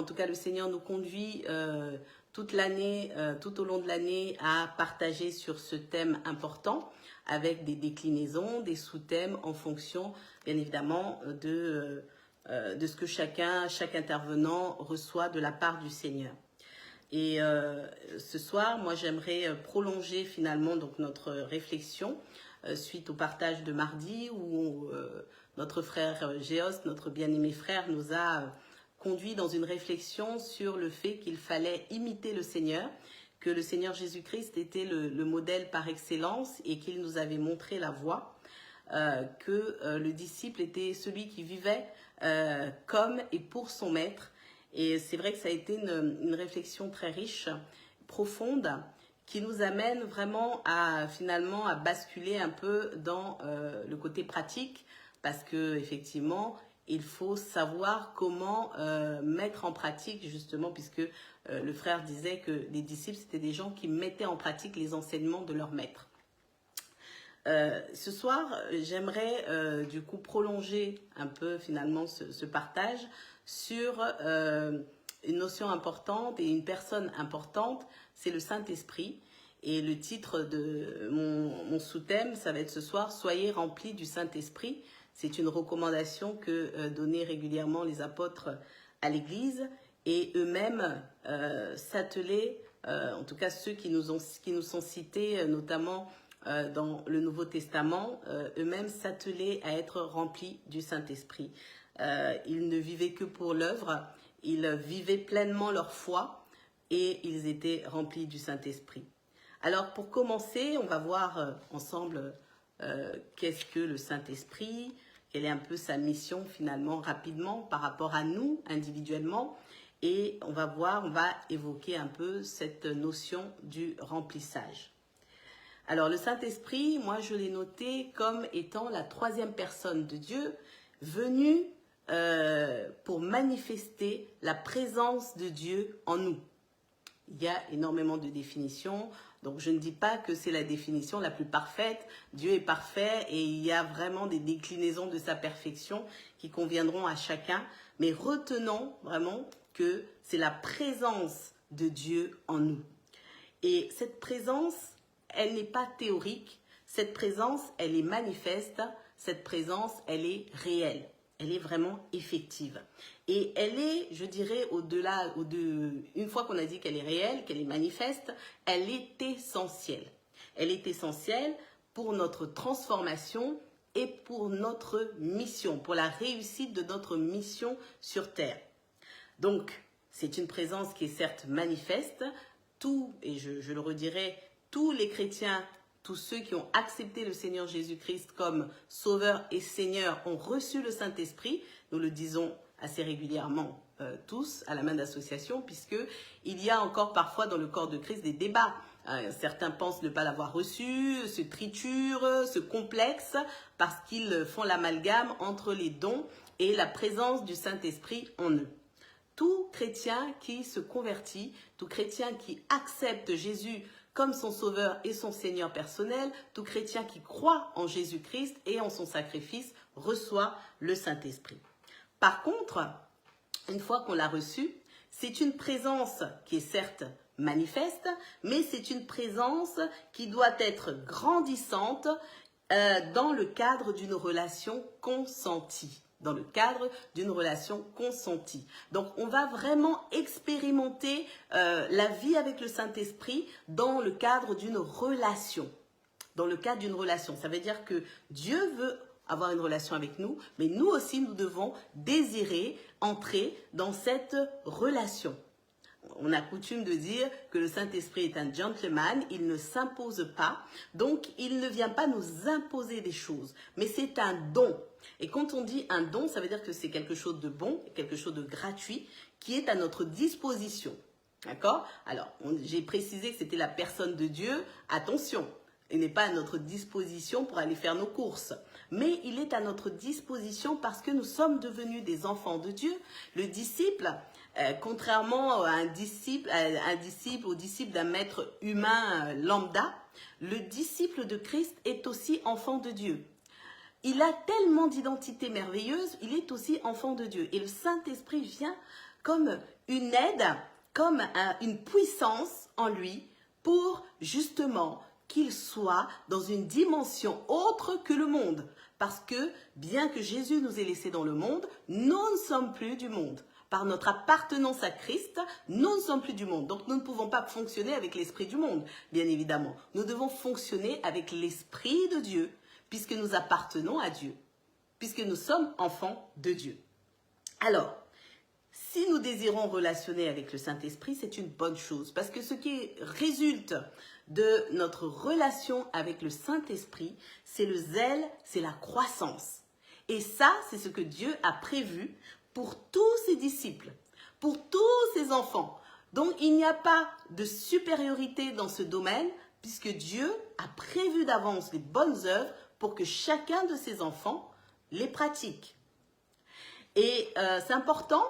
en tout cas, le Seigneur nous conduit toute l'année, tout au long de l'année, à partager sur ce thème important, avec des déclinaisons, des sous-thèmes en fonction, bien évidemment, de ce que chaque intervenant reçoit de la part du Seigneur. Et ce soir, moi, j'aimerais prolonger finalement donc notre réflexion suite au partage de mardi où notre frère Géos, notre bien-aimé frère, nous a conduit dans une réflexion sur le fait qu'il fallait imiter le Seigneur, que le Seigneur Jésus-Christ était le modèle par excellence et qu'il nous avait montré la voie, que le disciple était celui qui vivait comme et pour son maître. Et c'est vrai que ça a été une réflexion très riche, profonde, qui nous amène vraiment à finalement à basculer un peu dans le côté pratique, parce que effectivement, il faut savoir comment mettre en pratique, justement, puisque le frère disait que les disciples, c'était des gens qui mettaient en pratique les enseignements de leur maître. Ce soir, j'aimerais du coup prolonger un peu finalement ce partage sur une notion importante et une personne importante, c'est le Saint-Esprit. Et le titre de mon sous-thème, ça va être ce soir, « Soyez remplis du Saint-Esprit ». C'est une recommandation que donnaient régulièrement les apôtres à l'Église et eux-mêmes s'attelaient, en tout cas ceux qui nous sont cités, notamment dans le Nouveau Testament, eux-mêmes s'attelaient à être remplis du Saint-Esprit. Ils ne vivaient que pour l'œuvre, ils vivaient pleinement leur foi et ils étaient remplis du Saint-Esprit. Alors pour commencer, on va voir ensemble qu'est-ce que le Saint-Esprit, quelle est un peu sa mission finalement rapidement par rapport à nous individuellement, et on va évoquer un peu cette notion du remplissage. Alors le Saint-Esprit, moi je l'ai noté comme étant la troisième personne de Dieu venue pour manifester la présence de Dieu en nous. Il y a énormément de définitions, donc je ne dis pas que c'est la définition la plus parfaite. Dieu est parfait et il y a vraiment des déclinaisons de sa perfection qui conviendront à chacun, mais retenons vraiment que c'est la présence de Dieu en nous. Et cette présence, elle n'est pas théorique, cette présence, elle est manifeste, cette présence, elle est réelle. Elle est vraiment effective. Et elle est, je dirais, une fois qu'on a dit qu'elle est réelle, qu'elle est manifeste, elle est essentielle. Elle est essentielle pour notre transformation et pour notre mission, pour la réussite de notre mission sur Terre. Donc, c'est une présence qui est certes manifeste. Et je le redirai, tous les chrétiens, tous ceux qui ont accepté le Seigneur Jésus-Christ comme Sauveur et Seigneur ont reçu le Saint-Esprit. Nous le disons assez régulièrement tous à la main d'association, puisqu'il y a encore parfois dans le corps de Christ des débats. Certains pensent ne pas l'avoir reçu, se triturent, se complexent parce qu'ils font l'amalgame entre les dons et la présence du Saint-Esprit en eux. Tout chrétien qui se convertit, tout chrétien qui accepte Jésus comme son sauveur et son Seigneur personnel, tout chrétien qui croit en Jésus-Christ et en son sacrifice reçoit le Saint-Esprit. Par contre, une fois qu'on l'a reçu, c'est une présence qui est certes manifeste, mais c'est une présence qui doit être grandissante dans le cadre d'une relation consentie. Dans le cadre d'une relation consentie. Donc, on va vraiment expérimenter la vie avec le Saint-Esprit dans le cadre d'une relation. Dans le cadre d'une relation. Ça veut dire que Dieu veut avoir une relation avec nous, mais nous aussi, nous devons désirer entrer dans cette relation. On a coutume de dire que le Saint-Esprit est un gentleman, il ne s'impose pas, donc il ne vient pas nous imposer des choses, mais c'est un don. Et quand on dit un don, ça veut dire que c'est quelque chose de bon, quelque chose de gratuit, qui est à notre disposition. D'accord? Alors, j'ai précisé que c'était la personne de Dieu, attention, il n'est pas à notre disposition pour aller faire nos courses, mais il est à notre disposition parce que nous sommes devenus des enfants de Dieu. Le disciple, contrairement à au disciple d'un maître humain lambda, le disciple de Christ est aussi enfant de Dieu. Il a tellement d'identité merveilleuse, il est aussi enfant de Dieu. Et le Saint-Esprit vient comme une aide, comme une puissance en lui pour justement qu'il soit dans une dimension autre que le monde. Parce que bien que Jésus nous ait laissés dans le monde, nous ne sommes plus du monde. Par notre appartenance à Christ, nous ne sommes plus du monde. Donc nous ne pouvons pas fonctionner avec l'esprit du monde, bien évidemment. Nous devons fonctionner avec l'esprit de Dieu, puisque nous appartenons à Dieu, puisque nous sommes enfants de Dieu. Alors, si nous désirons relationner avec le Saint-Esprit, c'est une bonne chose, parce que ce qui résulte de notre relation avec le Saint-Esprit, c'est le zèle, c'est la croissance. Et ça, c'est ce que Dieu a prévu pour tous ses disciples, pour tous ses enfants. Donc, il n'y a pas de supériorité dans ce domaine, puisque Dieu a prévu d'avance les bonnes œuvres pour que chacun de ses enfants les pratique. Et c'est important,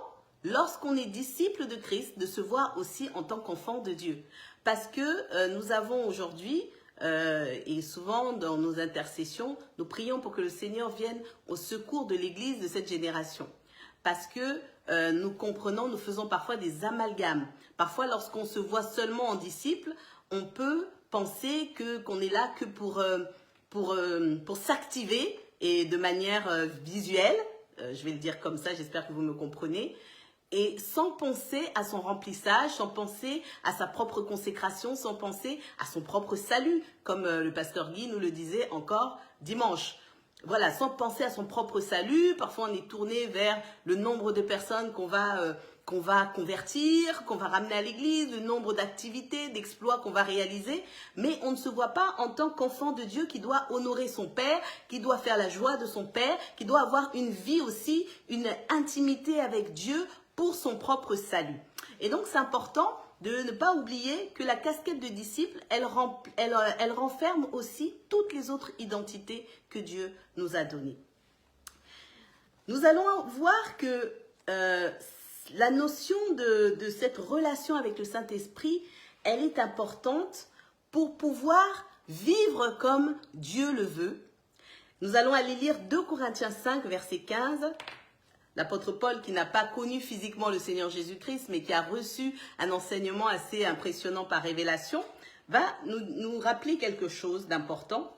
lorsqu'on est disciple de Christ, de se voir aussi en tant qu'enfant de Dieu. Parce que nous avons aujourd'hui, et souvent dans nos intercessions, nous prions pour que le Seigneur vienne au secours de l'Église de cette génération. Parce que nous comprenons, nous faisons parfois des amalgames. Parfois, lorsqu'on se voit seulement en disciple, on peut penser qu'on est là que pour s'activer et de manière visuelle. Je vais le dire comme ça, j'espère que vous me comprenez. Et sans penser à son remplissage, sans penser à sa propre consécration, sans penser à son propre salut, comme le pasteur Guy nous le disait encore dimanche. Voilà, sans penser à son propre salut, parfois on est tourné vers le nombre de personnes qu'on va convertir, qu'on va ramener à l'église, le nombre d'activités, d'exploits qu'on va réaliser, mais on ne se voit pas en tant qu'enfant de Dieu qui doit honorer son Père, qui doit faire la joie de son Père, qui doit avoir une vie aussi, une intimité avec Dieu pour son propre salut. Et donc c'est important de ne pas oublier que la casquette de disciple, elle renferme aussi toutes les autres identités que Dieu nous a données. Nous allons voir que la notion de cette relation avec le Saint-Esprit, elle est importante pour pouvoir vivre comme Dieu le veut. Nous allons aller lire 2 Corinthiens 5, verset 15. L'apôtre Paul, qui n'a pas connu physiquement le Seigneur Jésus-Christ, mais qui a reçu un enseignement assez impressionnant par révélation, va nous rappeler quelque chose d'important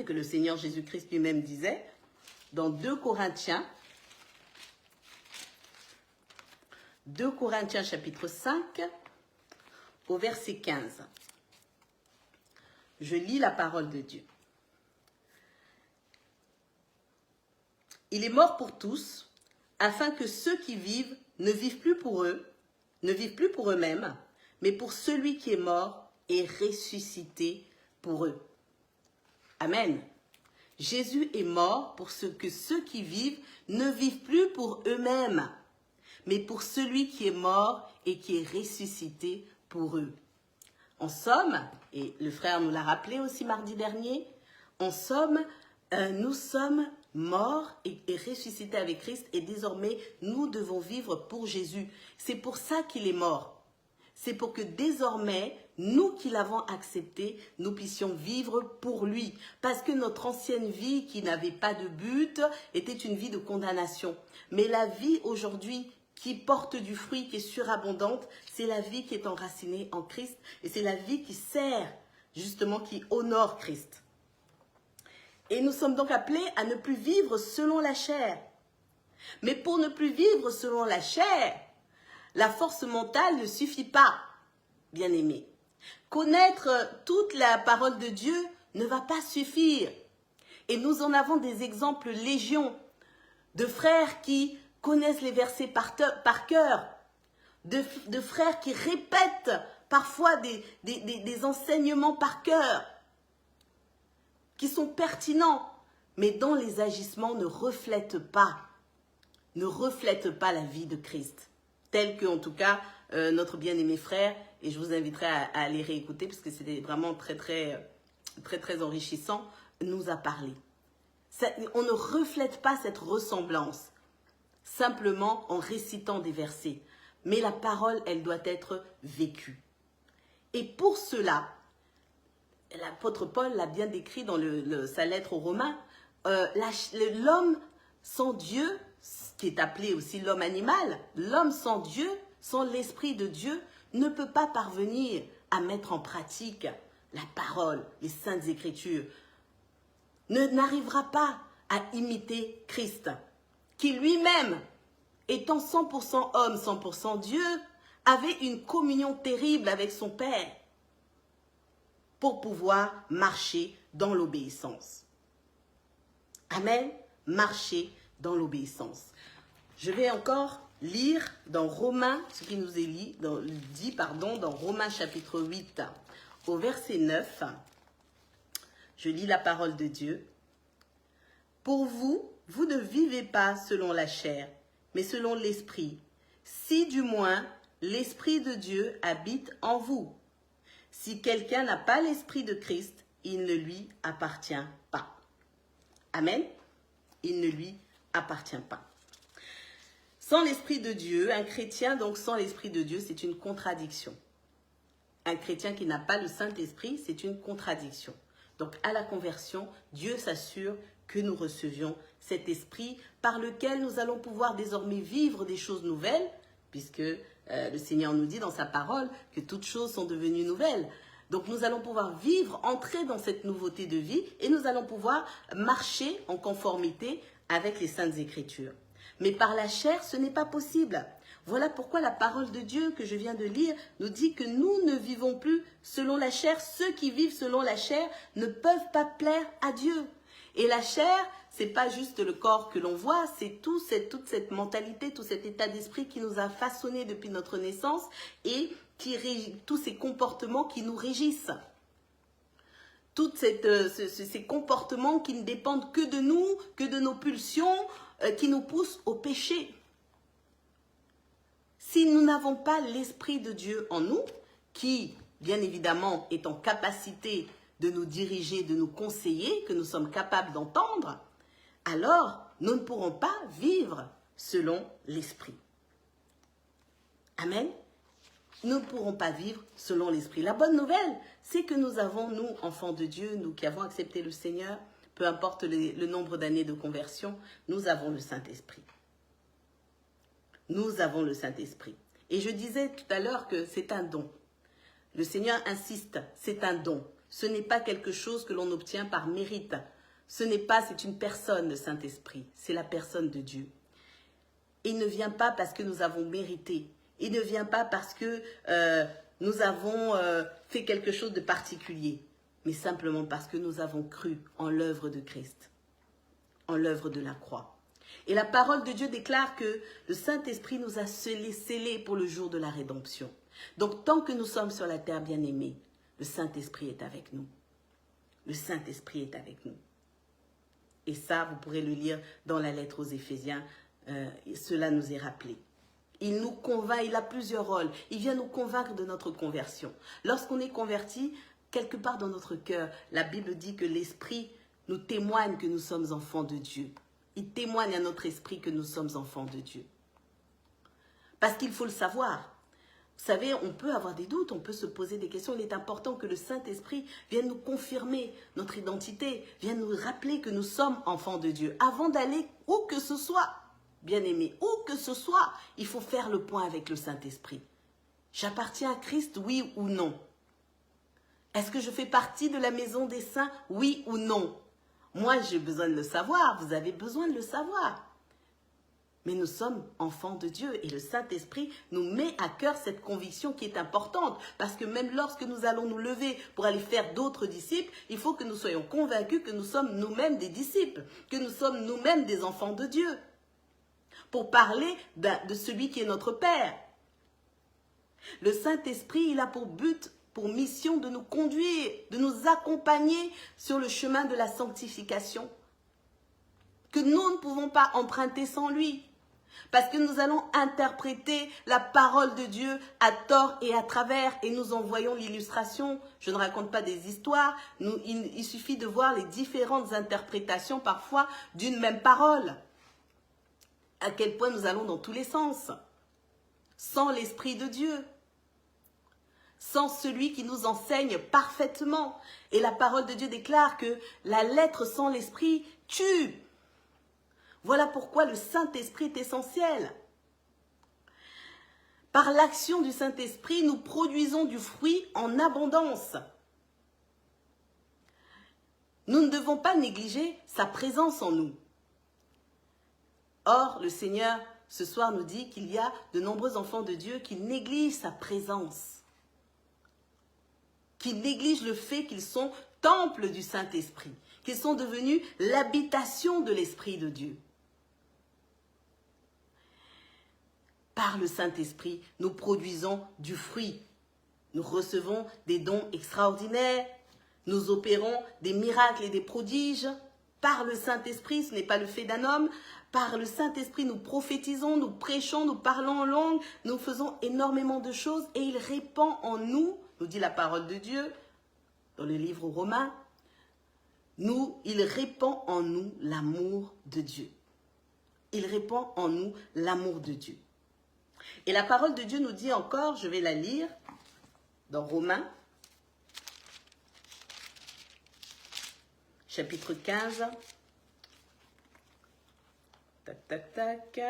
que le Seigneur Jésus-Christ lui-même disait dans 2 Corinthiens chapitre 5, au verset 15. Je lis la parole de Dieu. Il est mort pour tous, afin que ceux qui vivent ne vivent plus pour eux-mêmes, mais pour celui qui est mort et ressuscité pour eux. Amen. Jésus est mort pour que ceux qui vivent ne vivent plus pour eux-mêmes, mais pour celui qui est mort et qui est ressuscité pour eux. En somme, et le frère nous l'a rappelé aussi mardi dernier, en somme, nous sommes morts et ressuscités avec Christ et désormais nous devons vivre pour Jésus. C'est pour ça qu'il est mort. C'est pour que désormais, nous qui l'avons accepté, nous puissions vivre pour lui. Parce que notre ancienne vie qui n'avait pas de but était une vie de condamnation. Mais la vie aujourd'hui qui porte du fruit, qui est surabondante, c'est la vie qui est enracinée en Christ et c'est la vie qui sert, justement, qui honore Christ. Et nous sommes donc appelés à ne plus vivre selon la chair. Mais pour ne plus vivre selon la chair, la force mentale ne suffit pas, bien-aimés. Connaître toute la parole de Dieu ne va pas suffire. Et nous en avons des exemples légion de frères qui connaissent les versets par cœur, de frères qui répètent parfois des enseignements par cœur, qui sont pertinents, mais dont les agissements ne reflètent pas la vie de Christ, tel que, en tout cas, notre bien-aimé frère, et je vous inviterai à aller réécouter, parce que c'était vraiment très, très, très, très enrichissant, nous a parlé. On ne reflète pas cette ressemblance, simplement en récitant des versets, mais la parole, elle doit être vécue. Et pour cela, l'apôtre Paul l'a bien décrit dans sa lettre aux Romains, l'homme sans Dieu, qui est appelé aussi l'homme animal, l'homme sans Dieu, sans l'Esprit de Dieu, ne peut pas parvenir à mettre en pratique la parole, les saintes écritures, n'arrivera pas à imiter Christ, qui lui-même, étant 100% homme, 100% Dieu, avait une communion terrible avec son Père pour pouvoir marcher dans l'obéissance. Amen. Marcher dans l'obéissance. Je vais encore lire dans Romains, ce qui nous est dit dans Romains chapitre 8, au verset 9. Je lis la parole de Dieu. Pour vous, vous ne vivez pas selon la chair, mais selon l'esprit. Si du moins l'Esprit de Dieu habite en vous. Si quelqu'un n'a pas l'Esprit de Christ, il ne lui appartient pas. Amen. Il ne lui appartient pas. Sans l'Esprit de Dieu, un chrétien, donc sans l'Esprit de Dieu, c'est une contradiction. Un chrétien qui n'a pas le Saint-Esprit, c'est une contradiction. Donc à la conversion, Dieu s'assure que nous recevions cet esprit par lequel nous allons pouvoir désormais vivre des choses nouvelles, puisque le Seigneur nous dit dans sa parole que toutes choses sont devenues nouvelles. Donc nous allons pouvoir vivre, entrer dans cette nouveauté de vie et nous allons pouvoir marcher en conformité avec les Saintes Écritures. Mais par la chair, ce n'est pas possible. Voilà pourquoi la parole de Dieu que je viens de lire nous dit que nous ne vivons plus selon la chair. Ceux qui vivent selon la chair ne peuvent pas plaire à Dieu. Et la chair, c'est pas juste le corps que l'on voit, c'est toute cette mentalité, tout cet état d'esprit qui nous a façonnés depuis notre naissance et tous ces comportements qui nous régissent. Ces comportements qui ne dépendent que de nous, que de nos pulsions, qui nous poussent au péché. Si nous n'avons pas l'Esprit de Dieu en nous, qui, bien évidemment, est en capacité de nous diriger, de nous conseiller, que nous sommes capables d'entendre, alors nous ne pourrons pas vivre selon l'Esprit. Amen. Nous ne pourrons pas vivre selon l'Esprit. La bonne nouvelle, c'est que nous avons, nous, enfants de Dieu, nous qui avons accepté le Seigneur, peu importe le nombre d'années de conversion, nous avons le Saint-Esprit. Nous avons le Saint-Esprit. Et je disais tout à l'heure que c'est un don. Le Seigneur insiste, c'est un don. Ce n'est pas quelque chose que l'on obtient par mérite. C'est une personne, le Saint-Esprit. C'est la personne de Dieu. Il ne vient pas parce que nous avons mérité. Il ne vient pas parce que nous avons fait quelque chose de particulier. Mais simplement parce que nous avons cru en l'œuvre de Christ. En l'œuvre de la croix. Et la parole de Dieu déclare que le Saint-Esprit nous a scellés pour le jour de la rédemption. Donc tant que nous sommes sur la terre bien-aimée, le Saint-Esprit est avec nous. Le Saint-Esprit est avec nous. Et ça, vous pourrez le lire dans la lettre aux Éphésiens. Cela nous est rappelé. Il nous convainc, il a plusieurs rôles. Il vient nous convaincre de notre conversion. Lorsqu'on est converti, quelque part dans notre cœur, la Bible dit que l'Esprit nous témoigne que nous sommes enfants de Dieu. Il témoigne à notre esprit que nous sommes enfants de Dieu. Parce qu'il faut le savoir. Vous savez, on peut avoir des doutes, on peut se poser des questions. Il est important que le Saint-Esprit vienne nous confirmer notre identité, vienne nous rappeler que nous sommes enfants de Dieu. Avant d'aller où que ce soit, bien-aimé, où que ce soit, il faut faire le point avec le Saint-Esprit. J'appartiens à Christ, oui ou non? Est-ce que je fais partie de la maison des saints, oui ou non? Moi, j'ai besoin de le savoir, vous avez besoin de le savoir. Mais nous sommes enfants de Dieu et le Saint-Esprit nous met à cœur cette conviction qui est importante. Parce que même lorsque nous allons nous lever pour aller faire d'autres disciples, il faut que nous soyons convaincus que nous sommes nous-mêmes des disciples, que nous sommes nous-mêmes des enfants de Dieu. Pour parler de celui qui est notre Père. Le Saint-Esprit, il a pour but, pour mission de nous conduire, de nous accompagner sur le chemin de la sanctification. Que nous ne pouvons pas emprunter sans lui. Parce que nous allons interpréter la parole de Dieu à tort et à travers. Et nous en voyons l'illustration. Je ne raconte pas des histoires. Il suffit de voir les différentes interprétations parfois d'une même parole. À quel point nous allons dans tous les sens. Sans l'Esprit de Dieu. Sans celui qui nous enseigne parfaitement. Et la parole de Dieu déclare que la lettre sans l'Esprit tue. Voilà pourquoi le Saint-Esprit est essentiel. Par l'action du Saint-Esprit, nous produisons du fruit en abondance. Nous ne devons pas négliger sa présence en nous. Or, le Seigneur, ce soir, nous dit qu'il y a de nombreux enfants de Dieu qui négligent sa présence, qui négligent le fait qu'ils sont temple du Saint-Esprit, qu'ils sont devenus l'habitation de l'Esprit de Dieu. Par le Saint-Esprit, nous produisons du fruit. Nous recevons des dons extraordinaires. Nous opérons des miracles et des prodiges. Par le Saint-Esprit, ce n'est pas le fait d'un homme. Par le Saint-Esprit, nous prophétisons, nous prêchons, nous parlons en langue. Nous faisons énormément de choses et il répand en nous, nous dit la parole de Dieu dans le livre aux Romains, il répand en nous l'amour de Dieu. Il répand en nous l'amour de Dieu. Et la parole de Dieu nous dit encore, je vais la lire, dans Romains, chapitre 15. Tac, tac, tac.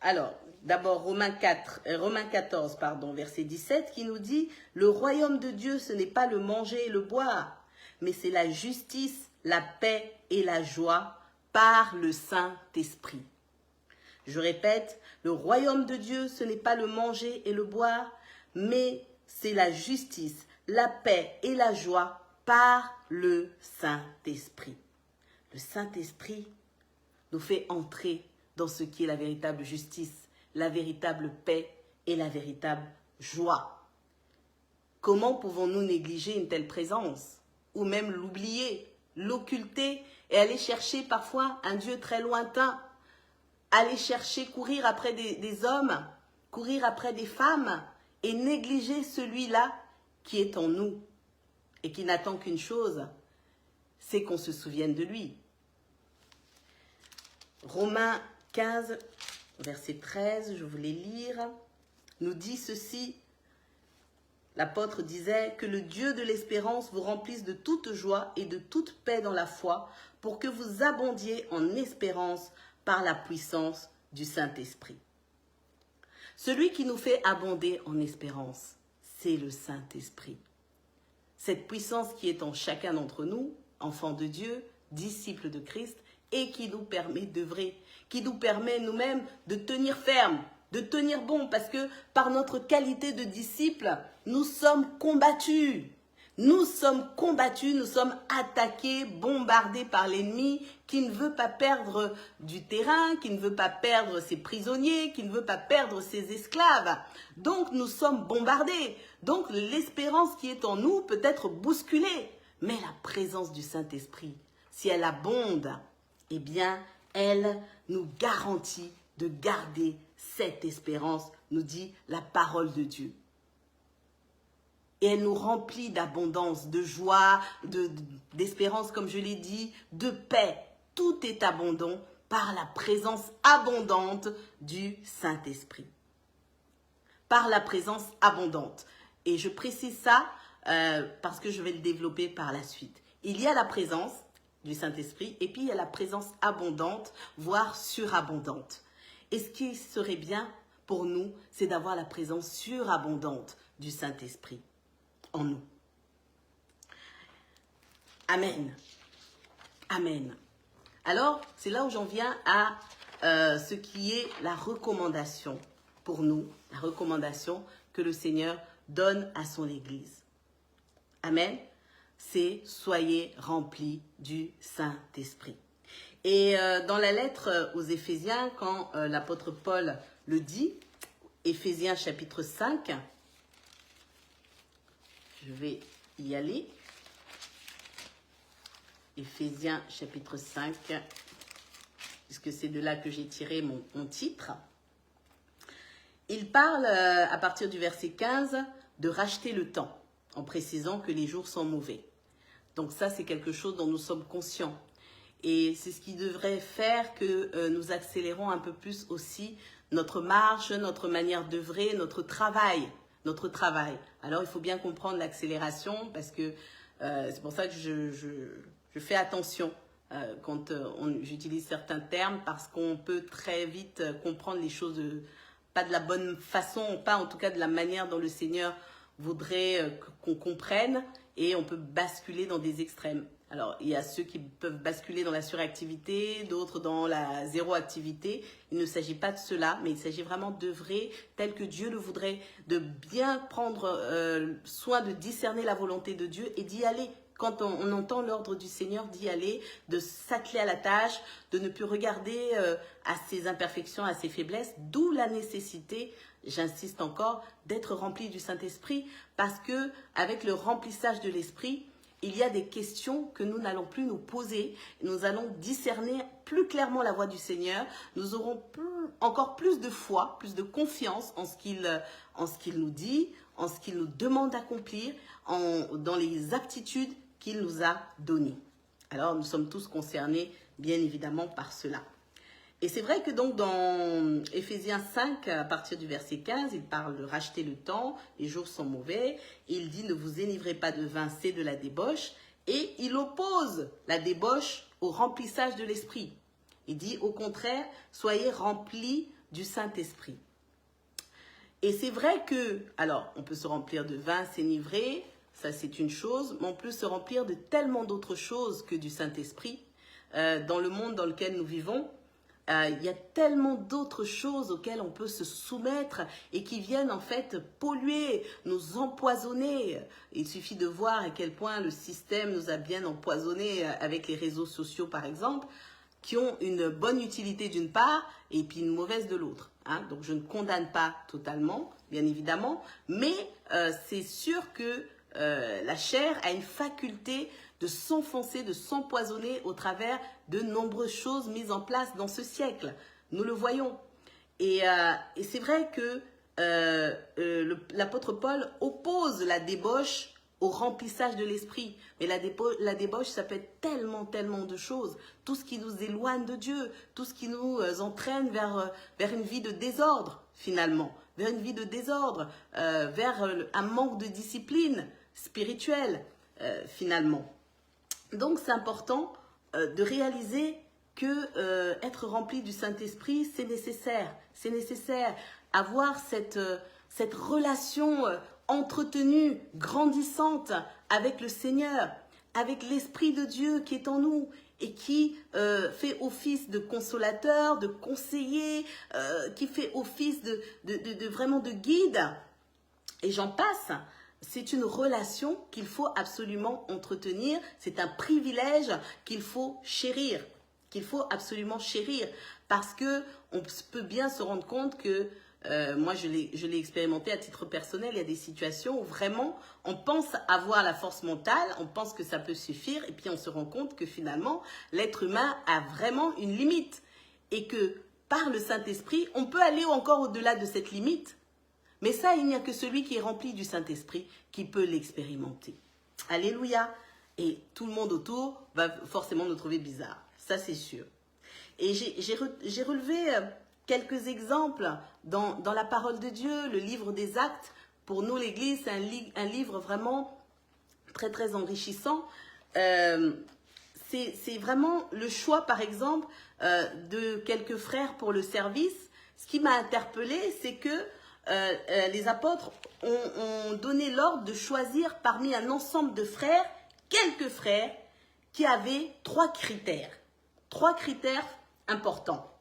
Alors, d'abord, Romains 14, verset 17, qui nous dit « Le royaume de Dieu, ce n'est pas le manger et le boire, mais c'est la justice, la paix et la joie par le Saint-Esprit. » Je répète, le royaume de Dieu, ce n'est pas le manger et le boire, mais c'est la justice, la paix et la joie par le Saint-Esprit. Le Saint-Esprit nous fait entrer dans ce qui est la véritable justice, la véritable paix et la véritable joie. Comment pouvons-nous négliger une telle présence, ou même l'oublier, l'occulter et aller chercher parfois un Dieu très lointain, aller chercher, courir après des hommes, courir après des femmes et négliger celui-là qui est en nous et qui n'attend qu'une chose, c'est qu'on se souvienne de lui. Romains 15, verset 13, je voulais lire, nous dit ceci. L'apôtre disait que le Dieu de l'espérance vous remplisse de toute joie et de toute paix dans la foi pour que vous abondiez en espérance par la puissance du Saint-Esprit. Celui qui nous fait abonder en espérance, c'est le Saint-Esprit. Cette puissance qui est en chacun d'entre nous, enfants de Dieu, disciples de Christ, et qui nous permet d'œuvrer, qui nous permet nous-mêmes de tenir ferme, de tenir bon, parce que par notre qualité de disciples, nous sommes combattus. Nous sommes combattus, nous sommes attaqués, bombardés par l'ennemi qui ne veut pas perdre du terrain, qui ne veut pas perdre ses prisonniers, qui ne veut pas perdre ses esclaves. Donc nous sommes bombardés. Donc l'espérance qui est en nous peut être bousculée. Mais la présence du Saint-Esprit, si elle abonde, eh bien elle nous garantit de garder cette espérance, nous dit la parole de Dieu. Et elle nous remplit d'abondance, de joie, d'espérance, comme je l'ai dit, de paix. Tout est abondant par la présence abondante du Saint-Esprit. Par la présence abondante. Et je précise ça parce que je vais le développer par la suite. Il y a la présence du Saint-Esprit et puis il y a la présence abondante, voire surabondante. Et ce qui serait bien pour nous, c'est d'avoir la présence surabondante du Saint-Esprit en nous. Amen. Amen. Alors, c'est là où j'en viens à ce qui est la recommandation pour nous, la recommandation que le Seigneur donne à son Église. Amen. C'est « Soyez remplis du Saint-Esprit ». Et dans la lettre aux Éphésiens, quand l'apôtre Paul le dit, Éphésiens chapitre 5, je vais y aller. Éphésiens chapitre 5, puisque c'est de là que j'ai tiré mon titre. Il parle à partir du verset 15 de racheter le temps, en précisant que les jours sont mauvais. Donc ça, c'est quelque chose dont nous sommes conscients. Et c'est ce qui devrait faire que nous accélérons un peu plus aussi notre marche, notre manière d'œuvrer, notre travail. Alors, il faut bien comprendre l'accélération parce que c'est pour ça que je fais attention quand j'utilise certains termes, parce qu'on peut très vite comprendre les choses pas de la bonne façon, pas en tout cas de la manière dont le Seigneur voudrait qu'on comprenne, et on peut basculer dans des extrêmes. Alors, il y a ceux qui peuvent basculer dans la suractivité, d'autres dans la zéro-activité. Il ne s'agit pas de cela, mais il s'agit vraiment d'œuvrer tel que Dieu le voudrait, de bien prendre soin de discerner la volonté de Dieu et d'y aller. Quand on entend l'ordre du Seigneur, d'y aller, de s'atteler à la tâche, de ne plus regarder à ses imperfections, à ses faiblesses, d'où la nécessité, j'insiste encore, d'être rempli du Saint-Esprit, parce que avec le remplissage de l'Esprit, il y a des questions que nous n'allons plus nous poser. Nous allons discerner plus clairement la voix du Seigneur. Nous aurons encore plus de foi, plus de confiance en ce qu'il nous dit, en ce qu'il nous demande d'accomplir, dans les aptitudes qu'il nous a données. Alors, nous sommes tous concernés, bien évidemment, par cela. Et c'est vrai que donc dans Éphésiens 5, à partir du verset 15, il parle de racheter le temps, les jours sont mauvais. Il dit ne vous énivrez pas de vin, c'est de la débauche. Et il oppose la débauche au remplissage de l'esprit. Il dit au contraire, soyez remplis du Saint-Esprit. Et c'est vrai que, alors on peut se remplir de vin, s'enivrer, ça c'est une chose, mais on peut se remplir de tellement d'autres choses que du Saint-Esprit. Dans le monde dans lequel nous vivons, il y a tellement d'autres choses auxquelles on peut se soumettre et qui viennent en fait polluer, nous empoisonner. Il suffit de voir à quel point le système nous a bien empoisonnés avec les réseaux sociaux par exemple, qui ont une bonne utilité d'une part et puis une mauvaise de l'autre. Donc je ne condamne pas totalement, bien évidemment, mais c'est sûr que la chair a une faculté de s'enfoncer, de s'empoisonner au travers de nombreuses choses mises en place dans ce siècle. Nous le voyons. Et c'est vrai que l'apôtre Paul oppose la débauche au remplissage de l'esprit. Mais la débauche, ça peut être tellement, tellement de choses. Tout ce qui nous éloigne de Dieu, tout ce qui nous entraîne vers une vie de désordre, finalement. Vers une vie de désordre, vers un manque de discipline spirituelle, finalement. Donc, c'est important de réaliser que être rempli du Saint-Esprit, c'est nécessaire. C'est nécessaire. Avoir cette relation entretenue, grandissante avec le Seigneur, avec l'Esprit de Dieu qui est en nous et qui fait office de consolateur, de conseiller, qui fait office vraiment de guide. Et j'en passe. C'est une relation qu'il faut absolument entretenir. C'est un privilège qu'il faut chérir, qu'il faut absolument chérir. Parce qu'on peut bien se rendre compte que, moi je l'ai expérimenté à titre personnel, il y a des situations où vraiment on pense avoir la force mentale, on pense que ça peut suffire, et puis on se rend compte que finalement l'être humain a vraiment une limite. Et que par le Saint-Esprit, on peut aller encore au-delà de cette limite. Mais ça, il n'y a que celui qui est rempli du Saint-Esprit qui peut l'expérimenter. Alléluia. Et tout le monde autour va forcément nous trouver bizarres. Ça, c'est sûr. Et j'ai relevé quelques exemples dans la parole de Dieu, le livre des Actes. Pour nous, l'Église, c'est un livre vraiment très, très enrichissant. C'est vraiment le choix, par exemple, de quelques frères pour le service. Ce qui m'a interpellée, c'est que les apôtres ont donné l'ordre de choisir parmi un ensemble de frères, quelques frères qui avaient 3 critères. 3 critères importants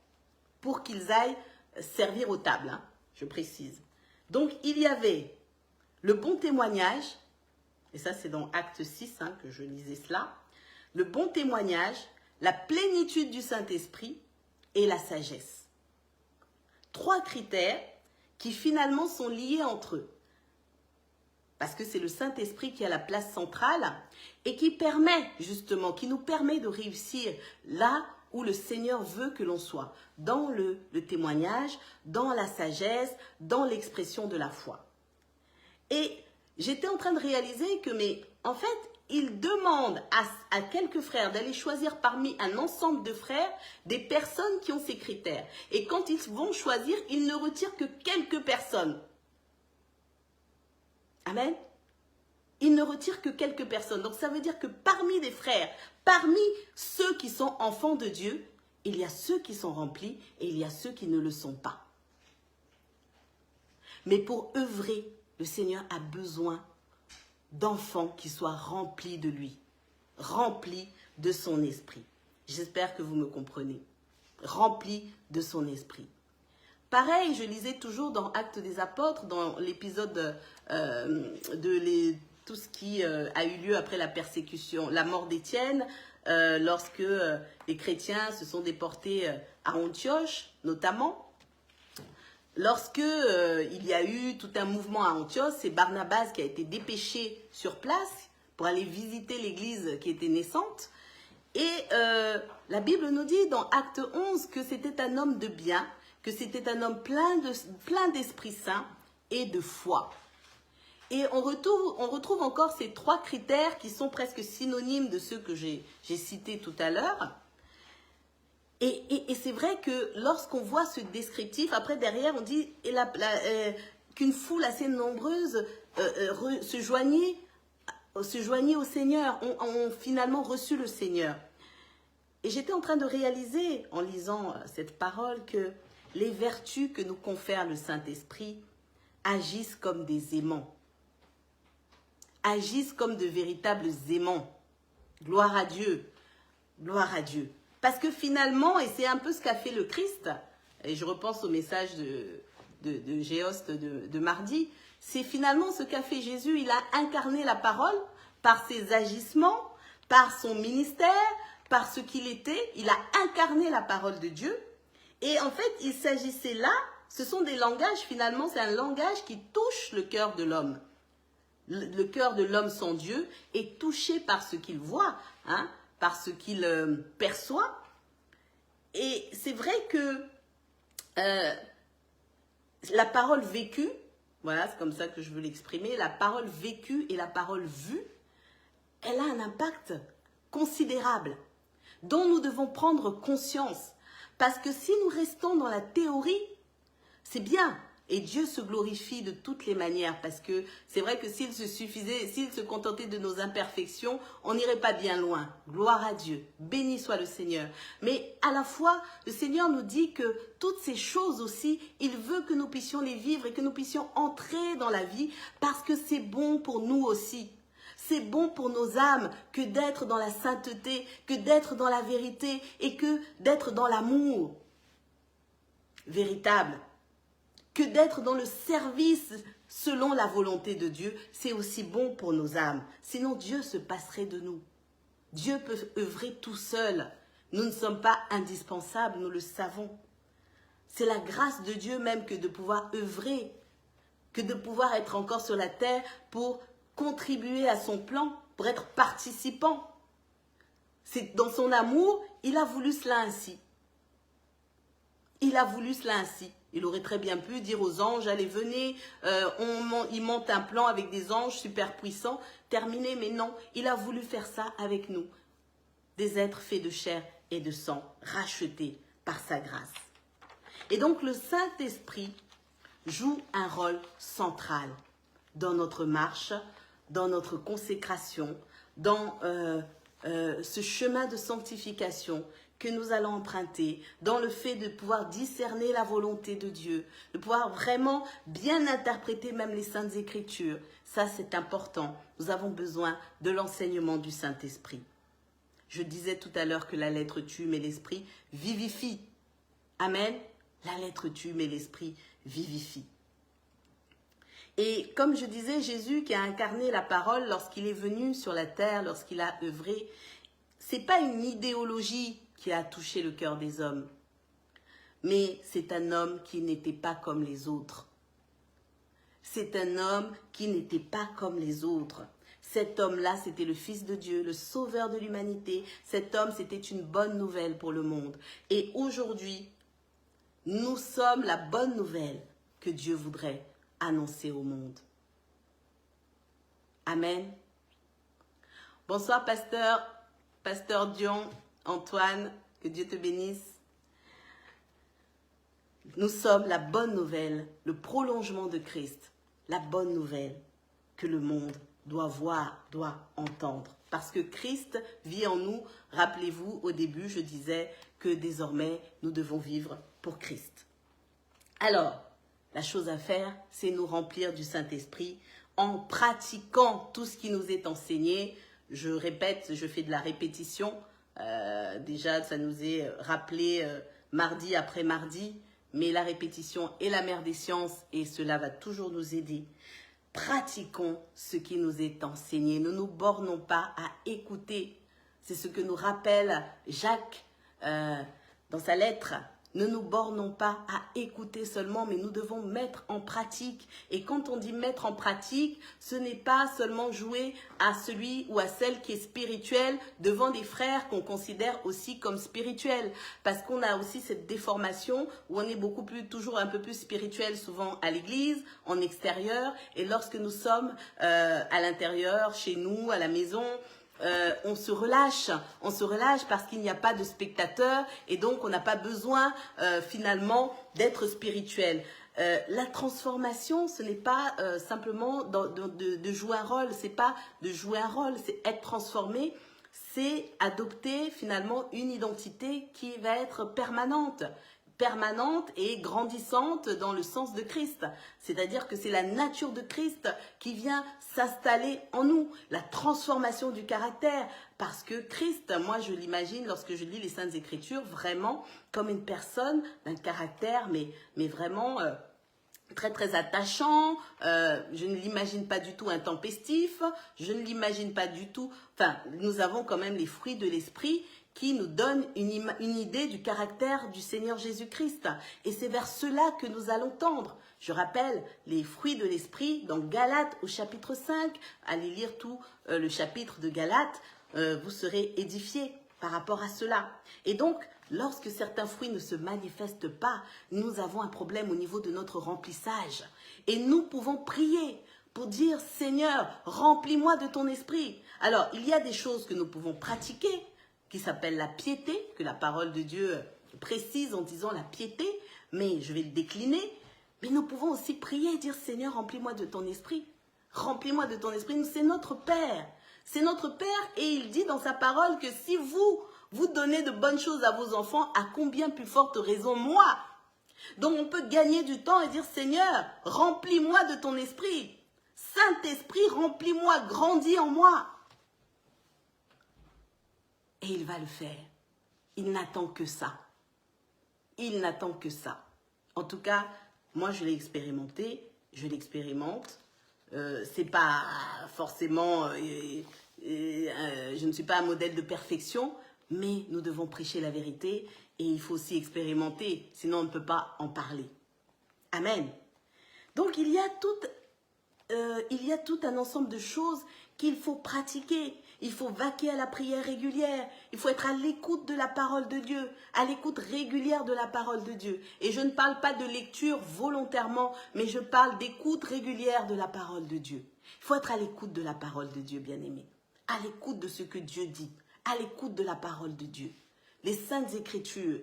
pour qu'ils aillent servir aux tables, je précise. Donc, il y avait le bon témoignage, et ça c'est dans Acte 6 que je lisais cela, le bon témoignage, la plénitude du Saint-Esprit et la sagesse. 3 critères qui finalement sont liés entre eux. Parce que c'est le Saint-Esprit qui a la place centrale et qui permet justement, qui nous permet de réussir là où le Seigneur veut que l'on soit. Dans le témoignage, dans la sagesse, dans l'expression de la foi. Et j'étais en train de réaliser que, mais en fait, il demande à quelques frères d'aller choisir parmi un ensemble de frères des personnes qui ont ces critères. Et quand ils vont choisir, ils ne retirent que quelques personnes. Amen. Ils ne retirent que quelques personnes. Donc ça veut dire que parmi des frères, Parmi ceux qui sont enfants de Dieu, il y a ceux qui sont remplis et il y a ceux qui ne le sont pas. Mais pour œuvrer, le Seigneur a besoin d'enfants qui soient remplis de lui, remplis de son esprit. J'espère que vous me comprenez. Remplis de son esprit. Pareil, je lisais toujours dans Actes des Apôtres, dans l'épisode tout ce qui a eu lieu après la persécution, la mort d'Étienne, lorsque les chrétiens se sont déportés à Antioche, notamment. Lorsque il y a eu tout un mouvement à Antioche, c'est Barnabas qui a été dépêché sur place pour aller visiter l'église qui était naissante. Et la Bible nous dit dans Acte 11 que c'était un homme de bien, que c'était un homme plein d'Esprit Saint et de foi. Et on retrouve encore ces trois critères qui sont presque synonymes de ceux que j'ai cités tout à l'heure. Et c'est vrai que lorsqu'on voit ce descriptif, après derrière on dit qu'une foule assez nombreuse se joignait au Seigneur, ont finalement reçu le Seigneur. Et j'étais en train de réaliser, en lisant cette parole, que les vertus que nous confère le Saint-Esprit agissent comme des aimants. Agissent comme de véritables aimants. Gloire à Dieu. Gloire à Dieu. Parce que finalement, et c'est un peu ce qu'a fait le Christ, et je repense au message de Géoste de mardi, c'est finalement ce qu'a fait Jésus. Il a incarné la parole par ses agissements, par son ministère, par ce qu'il était. Il a incarné la parole de Dieu. Et en fait, il s'agissait là, ce sont des langages, finalement, c'est un langage qui touche le cœur de l'homme. Le cœur de l'homme sans Dieu est touché par ce qu'il voit, hein, par ce qu'il perçoit. Et c'est vrai que la parole vécue, voilà, c'est comme ça que je veux l'exprimer, la parole vécue et la parole vue, elle a un impact considérable dont nous devons prendre conscience. Parce que si nous restons dans la théorie, c'est bien. Et Dieu se glorifie de toutes les manières. Parce que c'est vrai que s'il se contentait de nos imperfections, on n'irait pas bien loin. Gloire à Dieu. Béni soit le Seigneur. Mais à la fois, le Seigneur nous dit que toutes ces choses aussi, il veut que nous puissions les vivre et que nous puissions entrer dans la vie parce que c'est bon pour nous aussi. C'est bon pour nos âmes que d'être dans la sainteté, que d'être dans la vérité et que d'être dans l'amour véritable. Que d'être dans le service selon la volonté de Dieu, c'est aussi bon pour nos âmes. Sinon, Dieu se passerait de nous. Dieu peut œuvrer tout seul. Nous ne sommes pas indispensables, nous le savons. C'est la grâce de Dieu même que de pouvoir œuvrer, que de pouvoir être encore sur la terre pour contribuer à son plan, pour être participant. C'est dans son amour, il a voulu cela ainsi. Il a voulu cela ainsi. Il aurait très bien pu dire aux anges, allez, venez, il monte un plan avec des anges super puissants, terminé, mais non, il a voulu faire ça avec nous. Des êtres faits de chair et de sang, rachetés par sa grâce. Et donc le Saint-Esprit joue un rôle central dans notre marche, dans notre consécration, dans ce chemin de sanctification que nous allons emprunter, dans le fait de pouvoir discerner la volonté de Dieu, de pouvoir vraiment bien interpréter même les Saintes Écritures. Ça, c'est important. Nous avons besoin de l'enseignement du Saint-Esprit. Je disais tout à l'heure que la lettre tue, mais l'esprit vivifie. Amen. La lettre tue, mais l'esprit vivifie. Et comme je disais, Jésus qui a incarné la parole lorsqu'il est venu sur la terre, lorsqu'il a œuvré, c'est pas une idéologie qui a touché le cœur des hommes, mais c'est un homme qui n'était pas comme les autres. C'est un homme qui n'était pas comme les autres. Cet homme-là, c'était le Fils de Dieu, le Sauveur de l'humanité. Cet homme, c'était une bonne nouvelle pour le monde. Et aujourd'hui, nous sommes la bonne nouvelle que Dieu voudrait annoncer au monde. Amen. Bonsoir, pasteur Dion, Antoine, que Dieu te bénisse. Nous sommes la bonne nouvelle, le prolongement de Christ, la bonne nouvelle que le monde doit voir, doit entendre. Parce que Christ vit en nous. Rappelez-vous, au début, je disais que désormais, nous devons vivre pour Christ. Alors, la chose à faire, c'est nous remplir du Saint-Esprit en pratiquant tout ce qui nous est enseigné. Je répète, je fais de la répétition. Déjà, ça nous est rappelé mardi après mardi. Mais la répétition est la mère des sciences et cela va toujours nous aider. Pratiquons ce qui nous est enseigné. Ne nous bornons pas à écouter. C'est ce que nous rappelle Jacques dans sa lettre. Ne nous bornons pas à écouter seulement, mais nous devons mettre en pratique. Et quand on dit mettre en pratique, ce n'est pas seulement jouer à celui ou à celle qui est spirituel devant des frères qu'on considère aussi comme spirituels. Parce qu'on a aussi cette déformation où on est beaucoup plus, toujours un peu plus spirituel souvent à l'église, en extérieur. Et lorsque nous sommes à l'intérieur, chez nous, à la maison, on se relâche parce qu'il n'y a pas de spectateurs et donc on n'a pas besoin finalement d'être spirituel. La transformation, ce n'est pas simplement de jouer un rôle, c'est pas de jouer un rôle, c'est être transformé, c'est adopter finalement une identité qui va être permanente et grandissante dans le sens de Christ. C'est-à-dire que c'est la nature de Christ qui vient s'installer en nous, la transformation du caractère. Parce que Christ, moi je l'imagine lorsque je lis les Saintes Écritures, vraiment comme une personne d'un caractère, mais vraiment très très attachant. Je ne l'imagine pas du tout intempestif, je ne l'imagine pas du tout... Enfin, nous avons quand même les fruits de l'esprit qui nous donne une idée du caractère du Seigneur Jésus-Christ. Et c'est vers cela que nous allons tendre. Je rappelle les fruits de l'esprit dans Galates au chapitre 5. Allez lire tout le chapitre de Galates, vous serez édifiés par rapport à cela. Et donc, lorsque certains fruits ne se manifestent pas, nous avons un problème au niveau de notre remplissage. Et nous pouvons prier pour dire, Seigneur, remplis-moi de ton esprit. Alors, il y a des choses que nous pouvons pratiquer, qui s'appelle la piété, que la parole de Dieu précise en disant la piété, mais je vais le décliner. Mais nous pouvons aussi prier et dire, Seigneur, remplis-moi de ton esprit. Remplis-moi de ton esprit. C'est notre Père. C'est notre Père et il dit dans sa parole que si vous donnez de bonnes choses à vos enfants, à combien plus forte raison moi? Donc on peut gagner du temps et dire, Seigneur, remplis-moi de ton esprit. Saint-Esprit, remplis-moi, grandis en moi. Et il va le faire. Il n'attend que ça. Il n'attend que ça. En tout cas, moi je l'ai expérimenté, je l'expérimente. C'est pas forcément... je ne suis pas un modèle de perfection, mais nous devons prêcher la vérité et il faut aussi expérimenter, sinon on ne peut pas en parler. Amen. Donc il y a tout un ensemble de choses qu'il faut pratiquer. Il faut vaquer à la prière régulière. Il faut être à l'écoute de la parole de Dieu, à l'écoute régulière de la parole de Dieu. Et je ne parle pas de lecture volontairement, mais je parle d'écoute régulière de la parole de Dieu. Il faut être à l'écoute de la parole de Dieu, bien-aimé. À l'écoute de ce que Dieu dit, à l'écoute de la parole de Dieu. Les Saintes Écritures,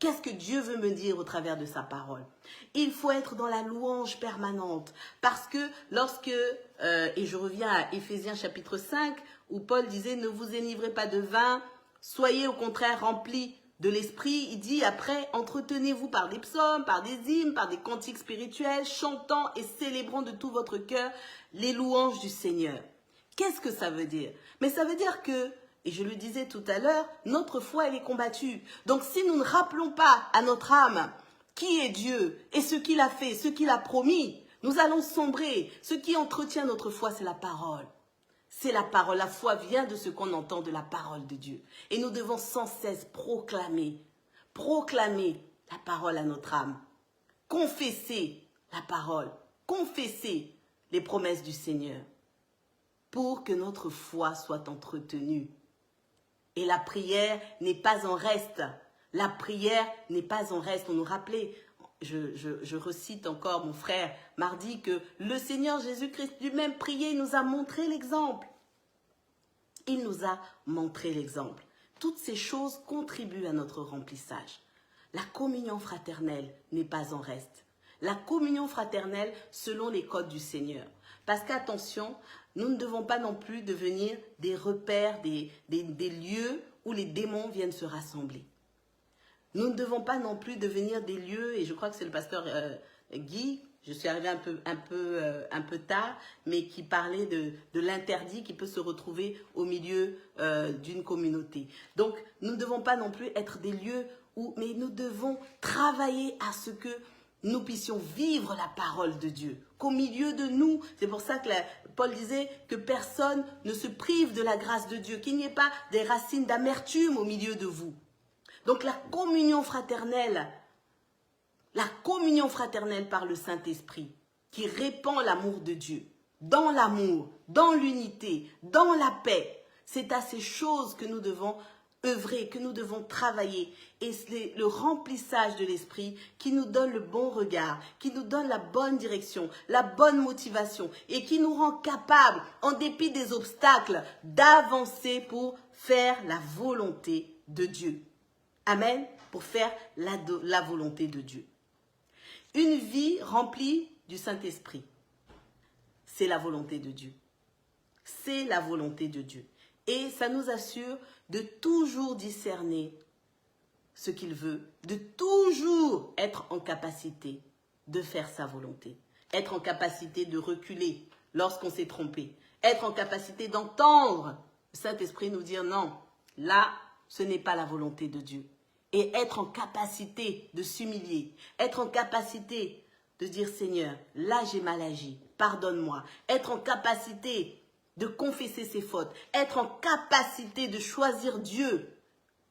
qu'est-ce que Dieu veut me dire au travers de sa parole? Il faut être dans la louange permanente. Parce que lorsque, et je reviens à Éphésiens chapitre 5, où Paul disait, ne vous enivrez pas de vin, soyez au contraire remplis de l'esprit. Il dit après, entretenez-vous par des psaumes, par des hymnes, par des cantiques spirituels, chantant et célébrant de tout votre cœur les louanges du Seigneur. Qu'est-ce que ça veut dire? Mais ça veut dire que, et je le disais tout à l'heure, notre foi, elle est combattue. Donc si nous ne rappelons pas à notre âme qui est Dieu et ce qu'il a fait, ce qu'il a promis, nous allons sombrer. Ce qui entretient notre foi, c'est la parole. C'est la parole. La foi vient de ce qu'on entend de la parole de Dieu. Et nous devons sans cesse proclamer la parole à notre âme. Confesser la parole. Confesser les promesses du Seigneur. Pour que notre foi soit entretenue. Et la prière n'est pas en reste. La prière n'est pas en reste. On nous rappelait, je recite encore mon frère mardi, que le Seigneur Jésus-Christ lui-même priait, il nous a montré l'exemple. Il nous a montré l'exemple. Toutes ces choses contribuent à notre remplissage. La communion fraternelle n'est pas en reste. La communion fraternelle selon les codes du Seigneur. Parce qu'attention, nous ne devons pas non plus devenir des repères, des lieux où les démons viennent se rassembler. Nous ne devons pas non plus devenir des lieux, et je crois que c'est le pasteur Guy, je suis arrivée un peu tard, mais qui parlait de l'interdit qui peut se retrouver au milieu d'une communauté. Donc, nous ne devons pas non plus être des lieux où, mais nous devons travailler à ce que nous puissions vivre la parole de Dieu, qu'au milieu de nous, c'est pour ça que Paul disait que personne ne se prive de la grâce de Dieu, qu'il n'y ait pas des racines d'amertume au milieu de vous. Donc la communion fraternelle par le Saint-Esprit, qui répand l'amour de Dieu, dans l'amour, dans l'unité, dans la paix, c'est à ces choses que nous devons œuvrer, que nous devons travailler. Et c'est le remplissage de l'esprit qui nous donne le bon regard, qui nous donne la bonne direction, la bonne motivation et qui nous rend capables, en dépit des obstacles, d'avancer pour faire la volonté de Dieu. Amen. Pour faire la volonté de Dieu. Une vie remplie du Saint-Esprit, c'est la volonté de Dieu. C'est la volonté de Dieu. Et ça nous assure de toujours discerner ce qu'il veut, de toujours être en capacité de faire sa volonté, être en capacité de reculer lorsqu'on s'est trompé, être en capacité d'entendre le Saint-Esprit nous dire non, là, ce n'est pas la volonté de Dieu. Et être en capacité de s'humilier, être en capacité de dire Seigneur, là j'ai mal agi, pardonne-moi, être en capacité de confesser ses fautes, être en capacité de choisir Dieu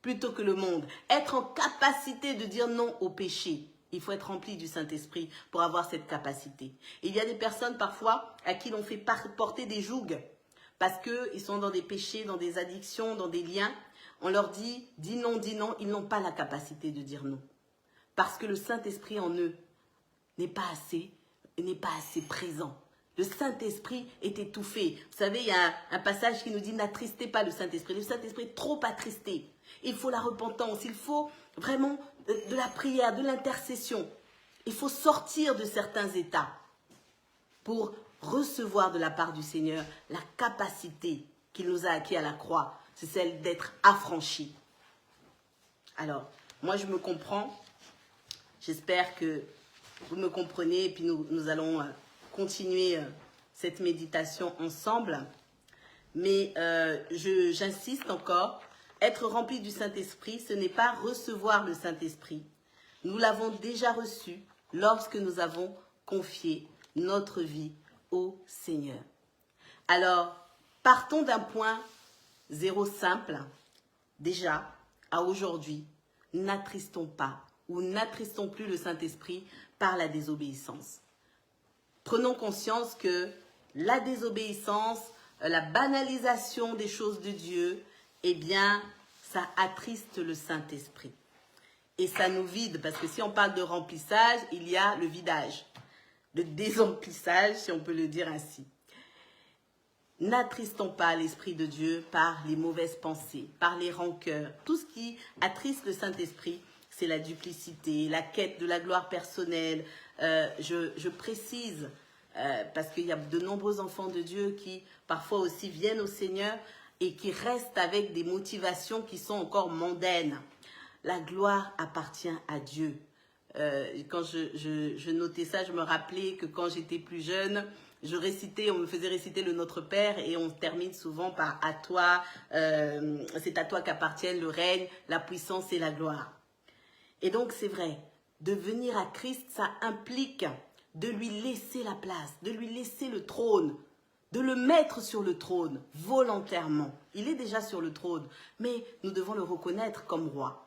plutôt que le monde, être en capacité de dire non au péché. Il faut être rempli du Saint-Esprit pour avoir cette capacité. Il y a des personnes parfois à qui l'on fait porter des jougs parce qu'ils sont dans des péchés, dans des addictions, dans des liens. On leur dit non, ils n'ont pas la capacité de dire non. Parce que le Saint-Esprit en eux n'est pas assez présent. Le Saint-Esprit est étouffé. Vous savez, il y a un passage qui nous dit « N'attristez pas le Saint-Esprit ». Le Saint-Esprit est trop attristé. Il faut la repentance, il faut vraiment de la prière, de l'intercession. Il faut sortir de certains états pour recevoir de la part du Seigneur la capacité qu'il nous a acquis à la croix. C'est celle d'être affranchi. Alors, moi je me comprends. J'espère que vous me comprenez et puis nous allons continuer cette méditation ensemble. Mais j'insiste encore, être rempli du Saint-Esprit, ce n'est pas recevoir le Saint-Esprit. Nous l'avons déjà reçu lorsque nous avons confié notre vie au Seigneur. Alors, partons d'un point zéro simple, déjà, à aujourd'hui, n'attristons pas ou n'attristons plus le Saint-Esprit par la désobéissance. Prenons conscience que la désobéissance, la banalisation des choses de Dieu, eh bien, ça attriste le Saint-Esprit. Et ça nous vide, parce que si on parle de remplissage, il y a le vidage, le désemplissage, si on peut le dire ainsi. N'attristons pas l'Esprit de Dieu par les mauvaises pensées, par les rancœurs. Tout ce qui attriste le Saint-Esprit, c'est la duplicité, la quête de la gloire personnelle. Je précise, parce qu'il y a de nombreux enfants de Dieu qui parfois aussi viennent au Seigneur et qui restent avec des motivations qui sont encore mondaines. La gloire appartient à Dieu. Quand je notais ça, je me rappelais que quand j'étais plus jeune, on me faisait réciter le Notre Père et on termine souvent par « à toi, c'est à toi qu'appartiennent le règne, la puissance et la gloire ». Et donc c'est vrai, de venir à Christ, ça implique de lui laisser la place, de lui laisser le trône, de le mettre sur le trône volontairement. Il est déjà sur le trône, mais nous devons le reconnaître comme roi.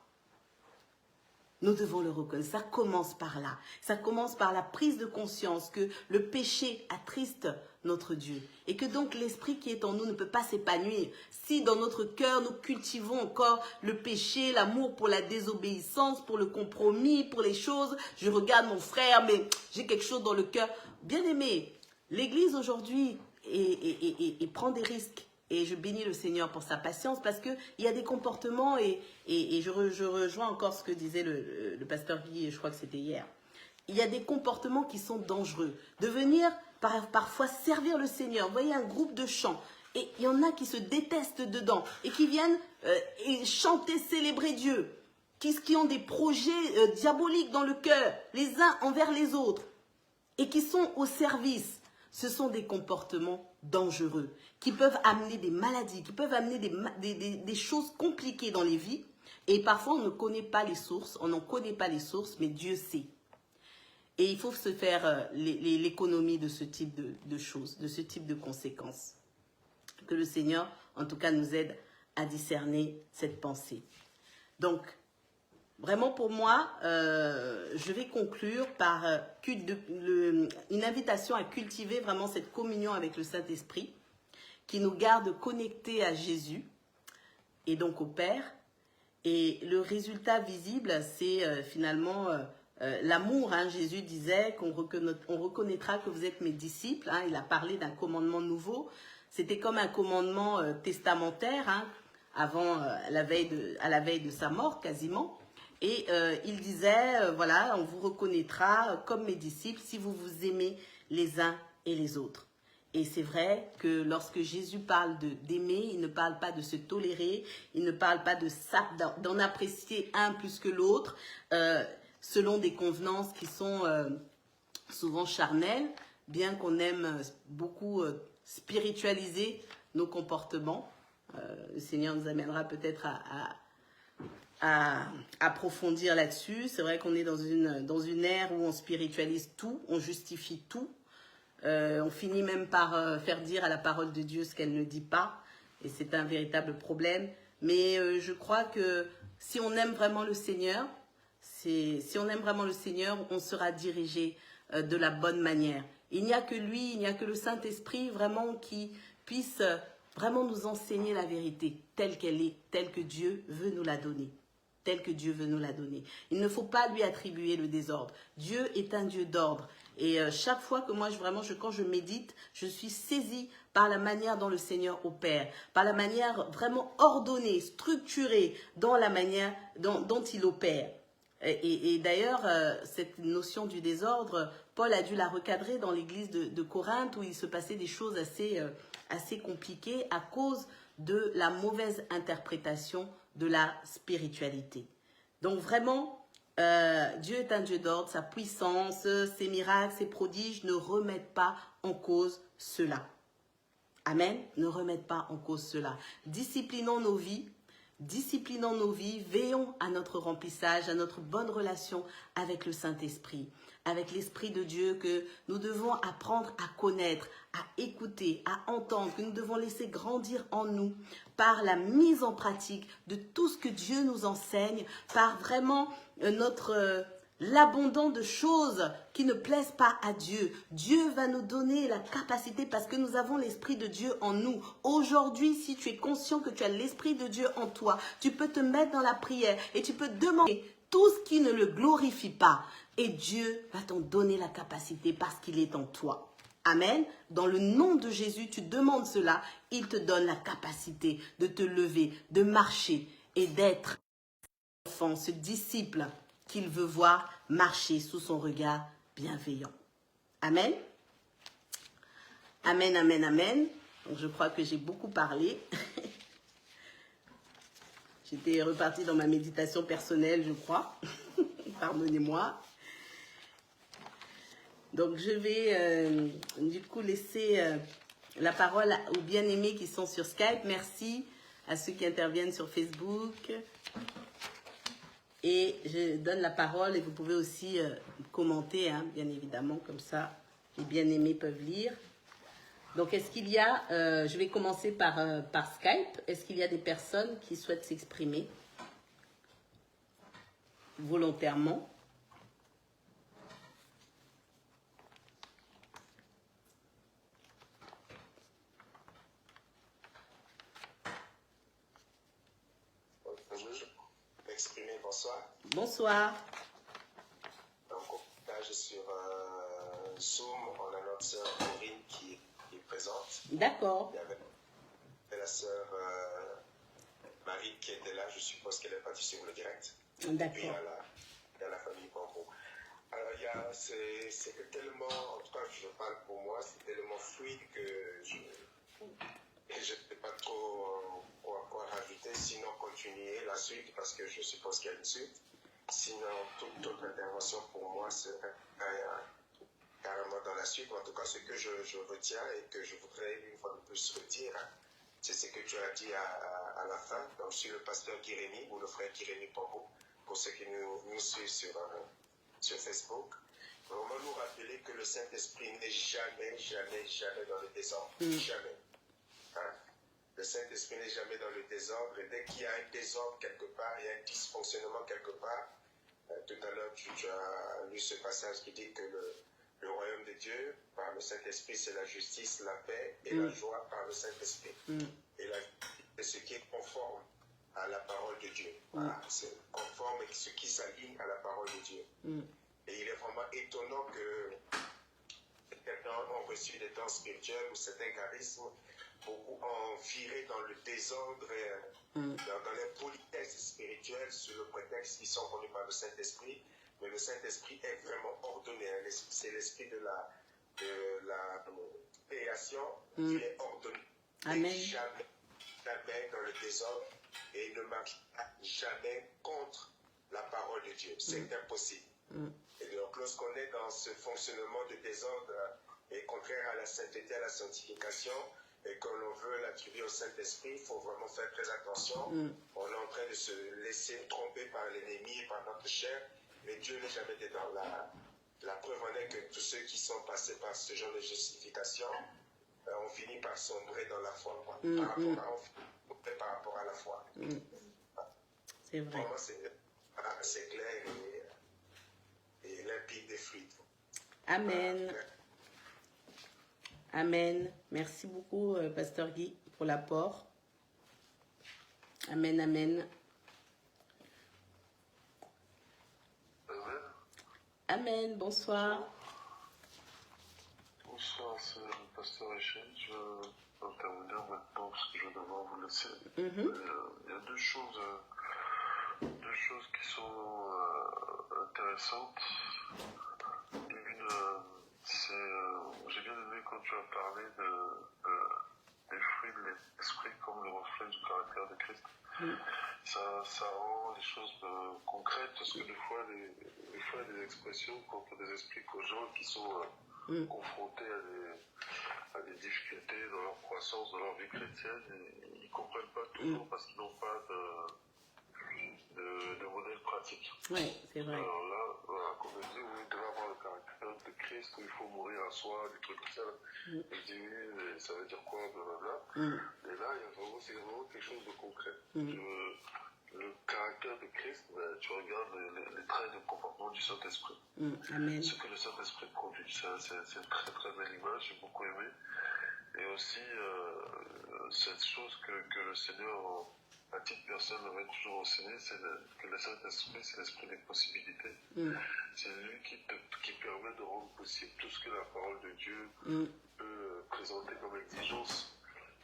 Nous devons le reconnaître. Ça commence par là. Ça commence par la prise de conscience que le péché attriste notre Dieu. Et que donc l'esprit qui est en nous ne peut pas s'épanouir. Si dans notre cœur nous cultivons encore le péché, l'amour pour la désobéissance, pour le compromis, pour les choses. Je regarde mon frère, mais j'ai quelque chose dans le cœur. Bien aimé, l'Église aujourd'hui prend des risques. Et je bénis le Seigneur pour sa patience parce qu'il y a des comportements et je rejoins encore ce que disait le pasteur Guy, je crois que c'était hier. il y a des comportements qui sont dangereux. De venir parfois servir le Seigneur. Vous voyez un groupe de chants. Et il y en a qui se détestent dedans et qui viennent et chanter, célébrer Dieu. Qui ont des projets diaboliques dans le cœur, les uns envers les autres. Et qui sont au service. Ce sont des comportements dangereux qui peuvent amener des maladies, qui peuvent amener des choses compliquées dans les vies. Et parfois, on ne connaît pas les sources, on n'en connaît pas les sources, mais Dieu sait. Et il faut se faire l'économie de ce type de choses, de ce type de conséquences. Que le Seigneur, en tout cas, nous aide à discerner cette pensée. Donc, vraiment pour moi, je vais conclure par une invitation à cultiver vraiment cette communion avec le Saint-Esprit qui nous garde connectés à Jésus et donc au Père. Et le résultat visible, c'est finalement l'amour. Hein. Jésus disait qu'on reconnaîtra que vous êtes mes disciples. Hein. Il a parlé d'un commandement nouveau. C'était comme un commandement testamentaire, hein, avant, à la veille de sa mort quasiment. Et il disait, voilà, on vous reconnaîtra comme mes disciples si vous vous aimez les uns et les autres. Et c'est vrai que lorsque Jésus parle d'aimer, il ne parle pas de se tolérer, il ne parle pas d'en apprécier un plus que l'autre, selon des convenances qui sont souvent charnelles, bien qu'on aime beaucoup spiritualiser nos comportements. Le Seigneur nous amènera peut-être à approfondir là-dessus. C'est vrai qu'on est dans une ère où on spiritualise tout, on justifie tout. On finit même par faire dire à la parole de Dieu ce qu'elle ne dit pas. Et c'est un véritable problème. Mais je crois que si on aime vraiment le Seigneur, on sera dirigé de la bonne manière. Il n'y a que lui, il n'y a que le Saint-Esprit vraiment qui puisse vraiment nous enseigner la vérité telle qu'elle est, telle que Dieu veut nous la donner. Telle que Dieu veut nous la donner. Il ne faut pas lui attribuer le désordre. Dieu est un Dieu d'ordre. Et chaque fois que moi, quand je médite, je suis saisie par la manière dont le Seigneur opère, par la manière vraiment ordonnée, structurée, dans la manière dont il opère. Et d'ailleurs, cette notion du désordre, Paul a dû la recadrer dans l'église de Corinthe, où il se passait des choses assez compliquées à cause de la mauvaise interprétation de la spiritualité. Donc vraiment, Dieu est un Dieu d'ordre, sa puissance, ses miracles, ses prodiges ne remettent pas en cause cela. Amen, ne remettent pas en cause cela. Disciplinons nos vies, veillons à notre remplissage, à notre bonne relation avec le Saint-Esprit, avec l'Esprit de Dieu que nous devons apprendre à connaître, à écouter, à entendre, que nous devons laisser grandir en nous par la mise en pratique de tout ce que Dieu nous enseigne, par vraiment l'abondant de choses qui ne plaisent pas à Dieu. Dieu va nous donner la capacité parce que nous avons l'Esprit de Dieu en nous. Aujourd'hui, si tu es conscient que tu as l'Esprit de Dieu en toi, tu peux te mettre dans la prière et tu peux demander tout ce qui ne le glorifie pas. Et Dieu va t'en donner la capacité parce qu'il est en toi. Amen. Dans le nom de Jésus, tu demandes cela. Il te donne la capacité de te lever, de marcher et d'être enfant, ce disciple qu'il veut voir marcher sous son regard bienveillant. Amen. Amen, amen, amen. Donc, je crois que j'ai beaucoup parlé. J'étais repartie dans ma méditation personnelle, je crois. Pardonnez-moi. Donc, je vais du coup laisser la parole aux bien-aimés qui sont sur Skype. Merci à ceux qui interviennent sur Facebook. Et je donne la parole et vous pouvez aussi commenter, hein, bien évidemment, comme ça les bien-aimés peuvent lire. Donc, est-ce qu'il y a, je vais commencer par Skype, est-ce qu'il y a des personnes qui souhaitent s'exprimer volontairement? Bonsoir. Bonsoir. Donc, là, je suis sur Zoom. On a notre sœur Maureen qui est présente. D'accord. Il y avait la sœur Marie qui était là. Je suppose qu'elle est partie sur le direct. D'accord. Et puis, il y a la famille Bambo. Alors, c'est tellement, en tout cas, je parle pour moi, c'est tellement fluide que je ne sais pas trop quoi rajouter, sinon continuer la suite, parce que je suppose qu'il y a une suite. Sinon, toute autre intervention pour moi serait carrément dans la suite. En tout cas, ce que je retiens et que je voudrais une fois de plus redire, c'est ce que tu as dit à la fin. Donc, je suis le pasteur Guirémy, ou le frère Guirémy Pombo, pour ceux qui nous suivent sur Facebook. Vraiment nous rappeler que le Saint-Esprit n'est jamais dans le désordre. Jamais. Hein? Le Saint-Esprit n'est jamais dans le désordre. Et dès qu'il y a un désordre quelque part, il y a un dysfonctionnement quelque part, tout à l'heure, tu as lu ce passage qui dit que le royaume de Dieu, par le Saint-Esprit, c'est la justice, la paix et la joie par le Saint-Esprit. Et c'est ce qui est conforme à la parole de Dieu. Voilà, c'est conforme et ce qui s'aligne à la parole de Dieu. Et il est vraiment étonnant que certains ont reçu des dons spirituels ou certains charismes, beaucoup ont viré dans le désordre, dans les politesses spirituelles sous le prétexte qu'ils sont connus par le Saint-Esprit. Mais le Saint-Esprit est vraiment ordonné. Hein. C'est l'esprit de la création qui est ordonné. Amen. Jamais dans le désordre, et il ne marche jamais contre la parole de Dieu. C'est impossible. Et donc, lorsqu'on est dans ce fonctionnement de désordre et contraire à la sainteté, à la sanctification, et que l'on veut l'attribuer au Saint-Esprit, il faut vraiment faire très attention. On est en train de se laisser tromper par l'ennemi et par notre chair, mais Dieu n'est jamais dedans. La preuve en est que tous ceux qui sont passés par ce genre de justification ont fini par sombrer dans la foi. Par rapport à la foi. C'est vrai. Vraiment, c'est clair et limpide et fluide. Amen. Amen. Merci beaucoup, Pasteur Guy, pour l'apport. Amen, amen. Amen, bonsoir. Bonsoir, c'est le pasteur Echel. Je vais intervenir maintenant parce que je vais devoir vous laisser. Il y a deux choses qui sont intéressantes. Une, c'est, j'ai bien aimé quand tu as parlé des fruits de l'esprit comme le reflet du caractère de Christ. Ça rend les choses concrètes parce que des fois, il y a des expressions quand on les explique aux gens qui sont confrontés à des difficultés dans leur croissance, dans leur vie chrétienne, et ils ne comprennent pas toujours parce qu'ils n'ont pas de modèle pratique. Oui, c'est vrai. Alors là, voilà, comme je dis, oui, il devait avoir le caractère de Christ, où il faut mourir à soi, des trucs comme ça. Je dis oui, mais ça veut dire quoi, blablabla. Et là, c'est vraiment quelque chose de concret. Le caractère de Christ, ben, tu regardes les traits de comportement du Saint-Esprit. Amen. Ce que le Saint-Esprit produit, c'est une très très belle image, j'ai beaucoup aimé. Et aussi, cette chose que le Seigneur, à titre personnel, m'avait toujours enseigné, c'est que le Saint-Esprit, c'est l'esprit des possibilités. C'est lui qui permet de rendre possible tout ce que la parole de Dieu peut présenter comme exigence.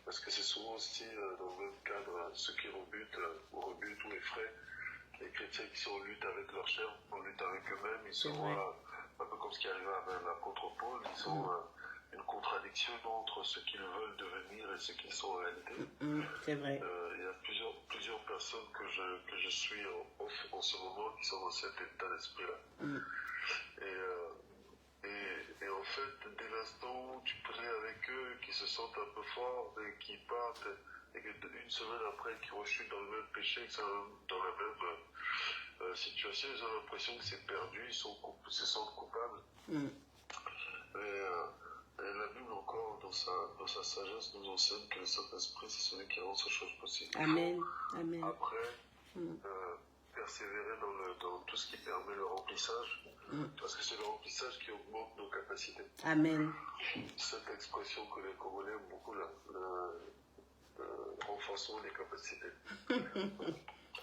Parce que c'est souvent aussi, dans le même cadre, ceux qui rebutent ou effraient, les chrétiens qui sont en lutte avec leur chair, en lutte avec eux-mêmes, ils sont un peu comme ce qui arrive à l'apôtre Paul, ils ont une contradiction entre ce qu'ils veulent devenir et ce qu'ils sont en réalité. C'est vrai. Il y a plusieurs personnes que je suis en ce moment qui sont dans cet état d'esprit-là. Et en fait, dès l'instant où tu pries avec eux, qu'ils se sentent un peu forts et qu'ils partent, et qu'une semaine après, qu'ils rechutent dans le même péché, que dans la même situation, ils ont l'impression que c'est perdu, ils se sentent coupables. Et la Bible encore, dans sa sagesse, nous enseigne que le Saint-Esprit, c'est celui qui rend ces choses possibles. Amen. Amen. Après, persévérer dans tout ce qui permet le remplissage, parce que c'est le remplissage qui augmente nos capacités. Amen. Cette expression que les Congolais aiment beaucoup, le renforcement des capacités.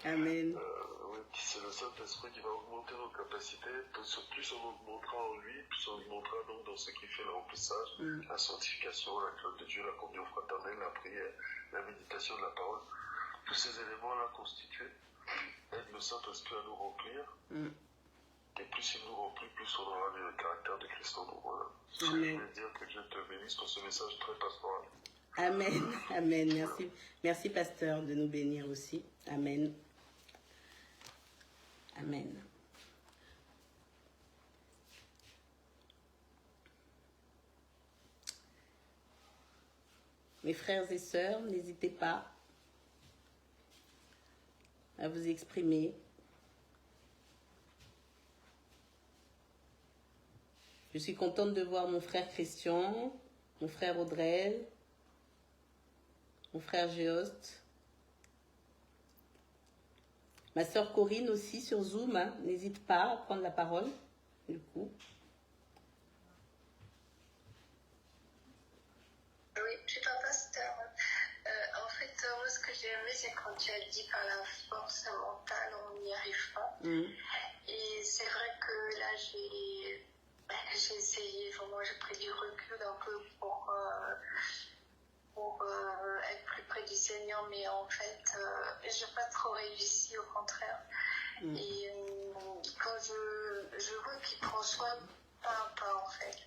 Amen. Oui, c'est le Saint-Esprit qui va augmenter nos capacités, plus on augmentera en lui, plus on augmentera donc dans ce qui fait le remplissage, la sanctification, la crainte de Dieu, la communion fraternelle, la prière, la méditation de la parole. Tous ces éléments-là constitués aident le Saint-Esprit à nous remplir Et plus il nous remplit, plus on aura le caractère de Christ en nous. Voilà. Je voulais dire que Dieu te bénisse pour ce message très pastoral. Amen, amen. Merci, merci pasteur de nous bénir aussi. Amen. Amen. Mes frères et sœurs, n'hésitez pas à vous exprimer. Je suis contente de voir mon frère Christian, mon frère Audrey, mon frère Géost, ma sœur Corinne aussi sur Zoom. Hein. N'hésite pas à prendre la parole, du coup. Oui, je suis pas pasteur. En fait, moi, ce que j'ai aimé, c'est quand tu as dit par la force mentale, on n'y arrive pas. Et c'est vrai que là, j'ai essayé, vraiment, j'ai pris du recul un peu pour être plus près du Seigneur, mais en fait, j'ai pas trop réussi, au contraire. Et quand je vois qu'il prend soin pas à pas, en fait.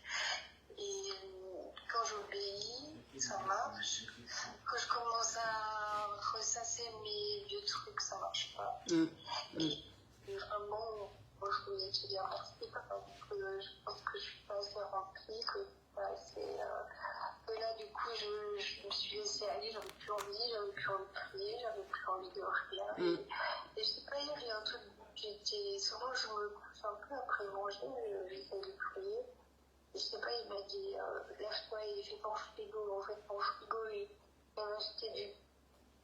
Et quand j'obéis, ça marche. Quand je commence à ressasser mes vieux trucs, ça marche pas. Et vraiment, moi, je voulais te dire merci parce que je pense que je suis pas assez remplie, que je suis pas assez... Et là, du coup, je me suis laissée aller, j'avais plus envie de prier, j'avais plus envie de rien. Et je sais pas, il y avait un truc, souvent je me couche un peu après manger, j'essaie de prier. Et je sais pas, il m'a dit, lève-toi et fais ton frigo. En fait, mon frigo,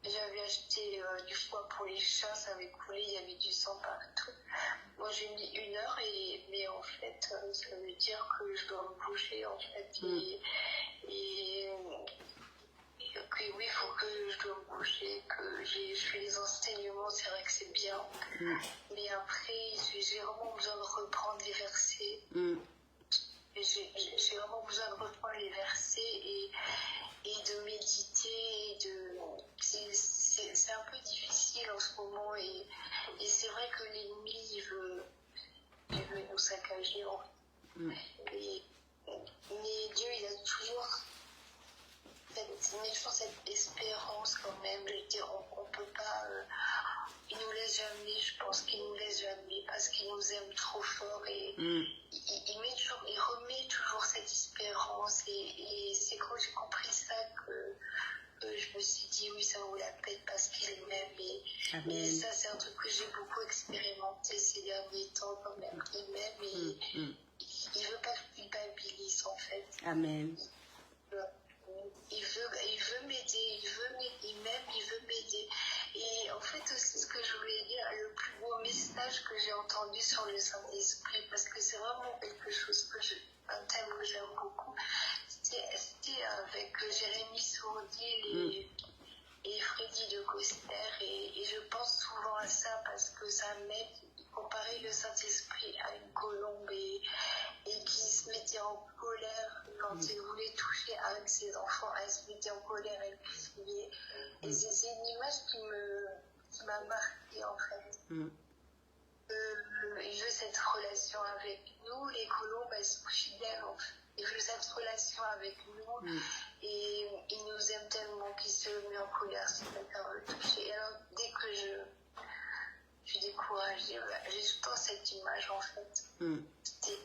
j'avais acheté du foie pour les chats, ça avait coulé, il y avait du sang partout. Moi, j'ai mis 1 heure, mais en fait, ça veut dire que je dois me bouger, en fait. Et que oui, il faut que je dois me bouger, que je fais les enseignements, c'est vrai que c'est bien. Mais après, j'ai vraiment besoin de reprendre les versets. J'ai vraiment besoin de reprendre les versets et de méditer. C'est un peu difficile en ce moment et c'est vrai que l'ennemi, il veut nous saccager. Mais Dieu, il a toujours cette espérance quand même. Je veux dire, on peut pas... il nous laisse jamais, je pense qu'il nous laisse jamais parce qu'il nous aime trop fort et il remet toujours cette espérance et c'est quand j'ai compris ça que je me suis dit oui, ça vaut la peine parce qu'il m'aime et ça c'est un truc que j'ai beaucoup expérimenté ces derniers temps quand même. Il m'aime et il veut pas que je culpabilise en fait. Amen. Il veut m'aider, il m'aime, il veut m'aider. Et en fait aussi ce que je voulais dire, le plus beau message que j'ai entendu sur le Saint-Esprit, parce que c'est vraiment quelque chose un thème que j'aime beaucoup, c'était avec Jérémy Sourdil et Freddy de Coster, et je pense souvent à ça parce que ça m'aide. Comparer le Saint-Esprit à une colombe et qui se mettait en colère quand il voulait toucher avec ses enfants, elle se mettait en colère, elle criait. Et c'est une image qui m'a marquée en fait. Il veut cette relation avec nous, les colombes elles sont fidèles en fait. Il veut cette relation avec nous et il nous aime tellement qu'il se met en colère si quelqu'un veut le toucher. Et alors dès que je suis découragée, j'ai tout le temps cette image en fait. C'était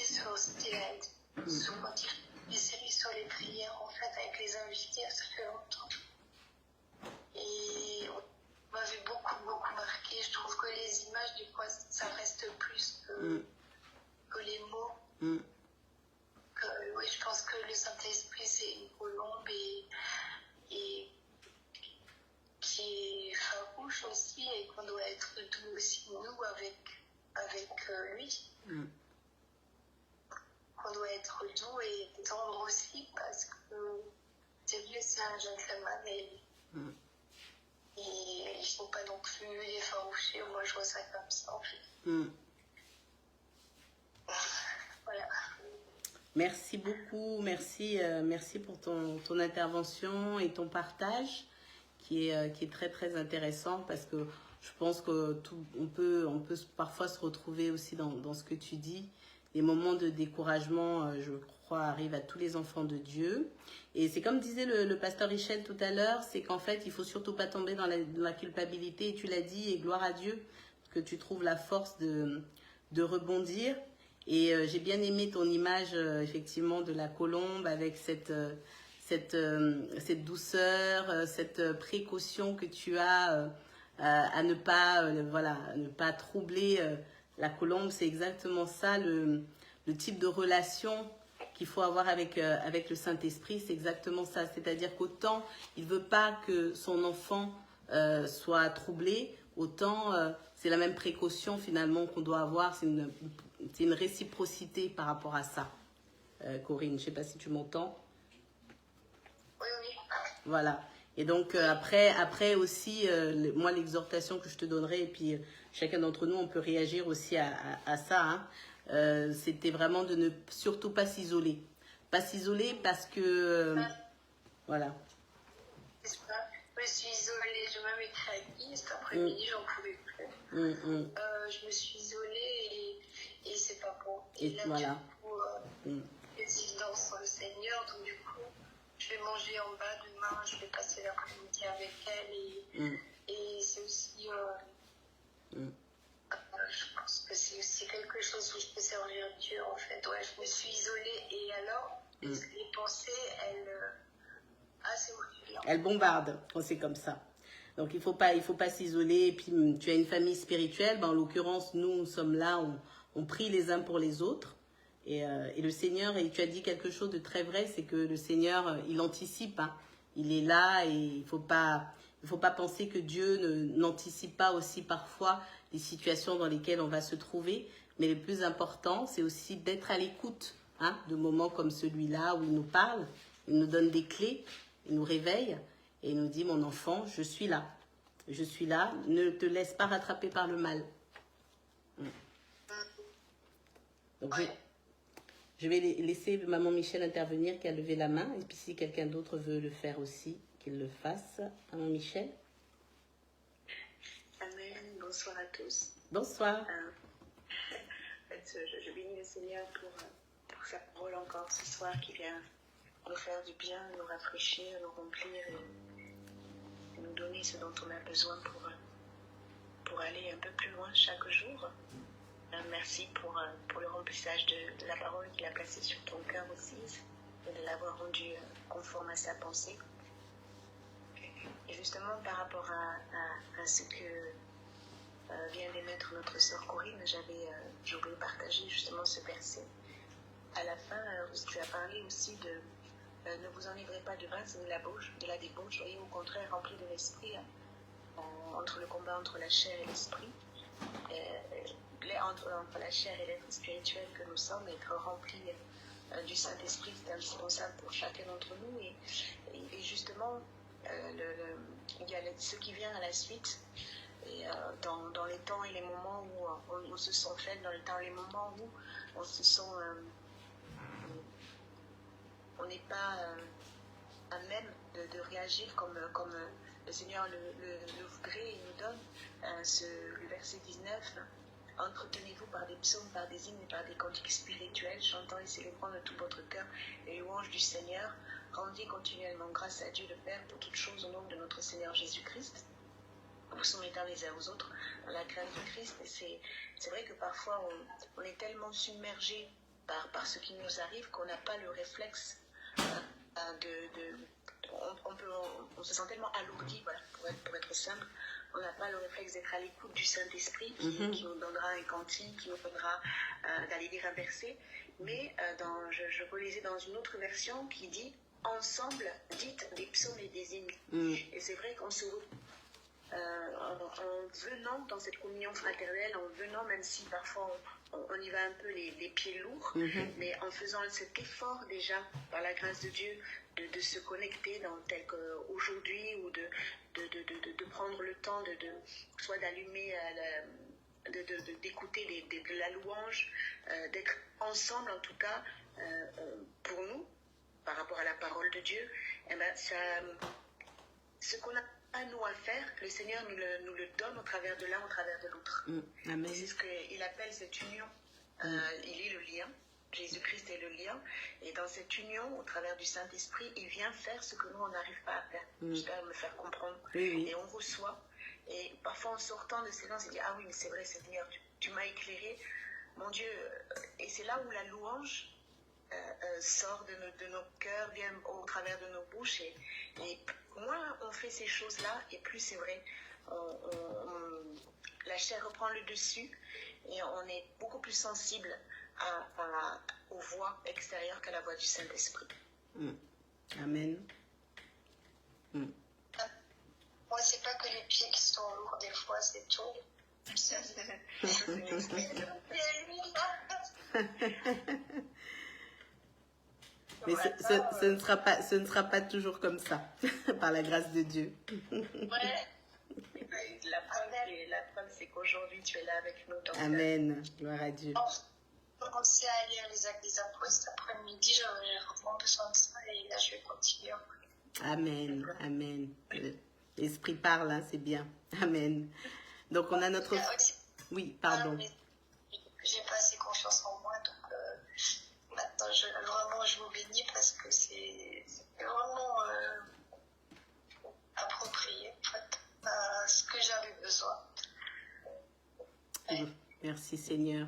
sur Stillhead, sur des séries sur les prières en fait avec les invités, ça fait longtemps. Et on m'avait beaucoup marqué. Je trouve que les images du coup ça reste plus que les mots. Oui, je pense que le Saint-Esprit c'est une colombe et qui est farouche aussi et qu'on doit être doux aussi nous avec lui. Qu'on doit être doux et tendre aussi parce que Dieu c'est un gentleman et il ne faut pas non plus les effaroucher. Moi je vois ça comme ça en fait. Voilà. Merci beaucoup, merci pour ton intervention et ton partage qui est très très intéressant parce que Je pense que on peut parfois se retrouver aussi dans ce que tu dis. Les moments de découragement, je crois, arrivent à tous les enfants de Dieu. Et c'est comme disait le pasteur Richel tout à l'heure, c'est qu'en fait, il faut surtout pas tomber dans la culpabilité. Et tu l'as dit, et gloire à Dieu, que tu trouves la force de rebondir. Et j'ai bien aimé ton image, effectivement, de la colombe avec cette douceur, cette précaution que tu as à ne pas, ne pas troubler la colombe. C'est exactement ça, le type de relation qu'il faut avoir avec le Saint-Esprit. C'est exactement ça. C'est-à-dire qu'autant il ne veut pas que son enfant soit troublé, autant c'est la même précaution finalement qu'on doit avoir. C'est une réciprocité par rapport à ça. Corinne, je ne sais pas si tu m'entends. Oui, oui. Voilà. Et donc après aussi, moi l'exhortation que je te donnerai, et puis chacun d'entre nous, on peut réagir aussi à ça, hein, c'était vraiment de ne surtout pas s'isoler. Pas s'isoler parce que... voilà. Je me suis isolée, je même craqué cet après-midi, j'en pouvais plus. Je me suis isolée et c'est pas bon. Et là, voilà. Du coup, résidence dans le Seigneur, donc du coup, je vais manger en bas demain, je vais passer l'après-midi avec elle et c'est aussi, je pense que c'est aussi quelque chose où je peux servir Dieu en fait. Ouais, je me suis isolée et alors, les pensées, c'est horrible. Elles bombardent quand c'est comme ça. Donc il faut pas s'isoler. Et puis tu as une famille spirituelle. En l'occurrence, nous sommes là, on prie les uns pour les autres. Et le Seigneur, et tu as dit quelque chose de très vrai, c'est que le Seigneur, il anticipe. Hein. Il est là et il faut pas penser que Dieu n'anticipe pas aussi parfois les situations dans lesquelles on va se trouver. Mais le plus important, c'est aussi d'être à l'écoute, hein, de moments comme celui-là où il nous parle, il nous donne des clés, il nous réveille et il nous dit, mon enfant, je suis là. Je suis là, ne te laisse pas rattraper par le mal. Donc je vais laisser maman Michel intervenir, qui a levé la main. Et puis si quelqu'un d'autre veut le faire aussi, qu'il le fasse. Maman Michel. Amen. Bonsoir à tous. Bonsoir. Je bénis le Seigneur pour sa parole encore ce soir qui vient nous faire du bien, nous rafraîchir, nous remplir et nous donner ce dont on a besoin pour aller un peu plus loin chaque jour. Merci pour le remplissage de la parole qu'il a placée sur ton cœur aussi et de l'avoir rendue conforme à sa pensée. Et justement, par rapport à ce que vient d'émettre notre sœur Corinne, j'ai oublié de partager justement ce verset. À la fin, tu as parlé aussi de ne vous enivrez pas de vin, c'est de la débauche, soyez au contraire remplis de l'esprit, entre le combat entre la chair et l'esprit. Entre la chair et l'être spirituel que nous sommes, être remplis du Saint-Esprit, c'est indispensable pour chacun d'entre nous. Et justement, il y a ce qui vient à la suite. Et dans les temps et les moments où on se sent faible, dans les temps et les moments où on se sent... on n'est pas à même de réagir comme le Seigneur le voudrait et nous donne. Le verset 19... Entretenez-vous par des psaumes, par des hymnes et par des cantiques spirituels, chantant et célébrant de tout votre cœur les louanges du Seigneur. Rendez continuellement grâce à Dieu le Père pour toutes choses au nom de notre Seigneur Jésus-Christ. Vous soumettant les uns aux autres dans la crainte du Christ. Et c'est vrai que parfois on est tellement submergé par ce qui nous arrive qu'on n'a pas le réflexe on se sent tellement alourdi, voilà, pour être simple. On n'a pas le réflexe d'être à l'écoute du Saint-Esprit qui nous donnera un cantique, qui nous donnera d'aller lire un verset. Mais je relisais dans une autre version qui dit « Ensemble, dites des psaumes et des hymnes ». Et c'est vrai qu'on se retrouve en venant dans cette communion fraternelle, en venant, même si parfois on y va un peu les pieds lourds, mais en faisant cet effort déjà, par la grâce de Dieu, de se connecter tel qu'aujourd'hui, ou de prendre le temps soit d'allumer, d'écouter de la louange, d'être ensemble en tout cas, pour nous, par rapport à la parole de Dieu, et ben ce qu'on a à nous à le faire, le Seigneur nous le donne au travers de l'un, au travers de l'autre. Amen. C'est ce qu'il appelle cette union. Il est le lien. Jésus-Christ est le lien. Et dans cette union, au travers du Saint-Esprit, il vient faire ce que nous, on n'arrive pas à faire. J'espère me faire comprendre. Oui. Et on reçoit. Et parfois, en sortant de silence, il dit, ah oui, mais c'est vrai, Seigneur, tu m'as éclairé. Mon Dieu. Et c'est là où la louange sort de nos cœurs, vient au travers de nos bouches. Et moins on fait ces choses-là, et plus c'est vrai, la chair reprend le dessus, et on est beaucoup plus sensible aux voix extérieures qu'à la voix du Saint-Esprit. Amen. Moi, c'est pas que les pieds qui sont lourds, des fois, c'est tout. Mais ce ne sera pas toujours comme ça, par la grâce de Dieu. Ouais. La preuve, c'est qu'aujourd'hui, tu es là avec nous. Donc, Amen. Gloire à Dieu. J'ai commencé à lire les Actes des Apôtres cet après-midi. J'avais vraiment besoin de ça et là, je vais continuer. Amen. Amen. L'Esprit parle, hein, c'est bien. Amen. Donc, on a notre... Oui, pardon. J'ai pas assez confiance en moi, donc maintenant, je vous bénis parce que c'est vraiment approprié, en fait, à ce que j'avais besoin. Ouais. Merci, Seigneur.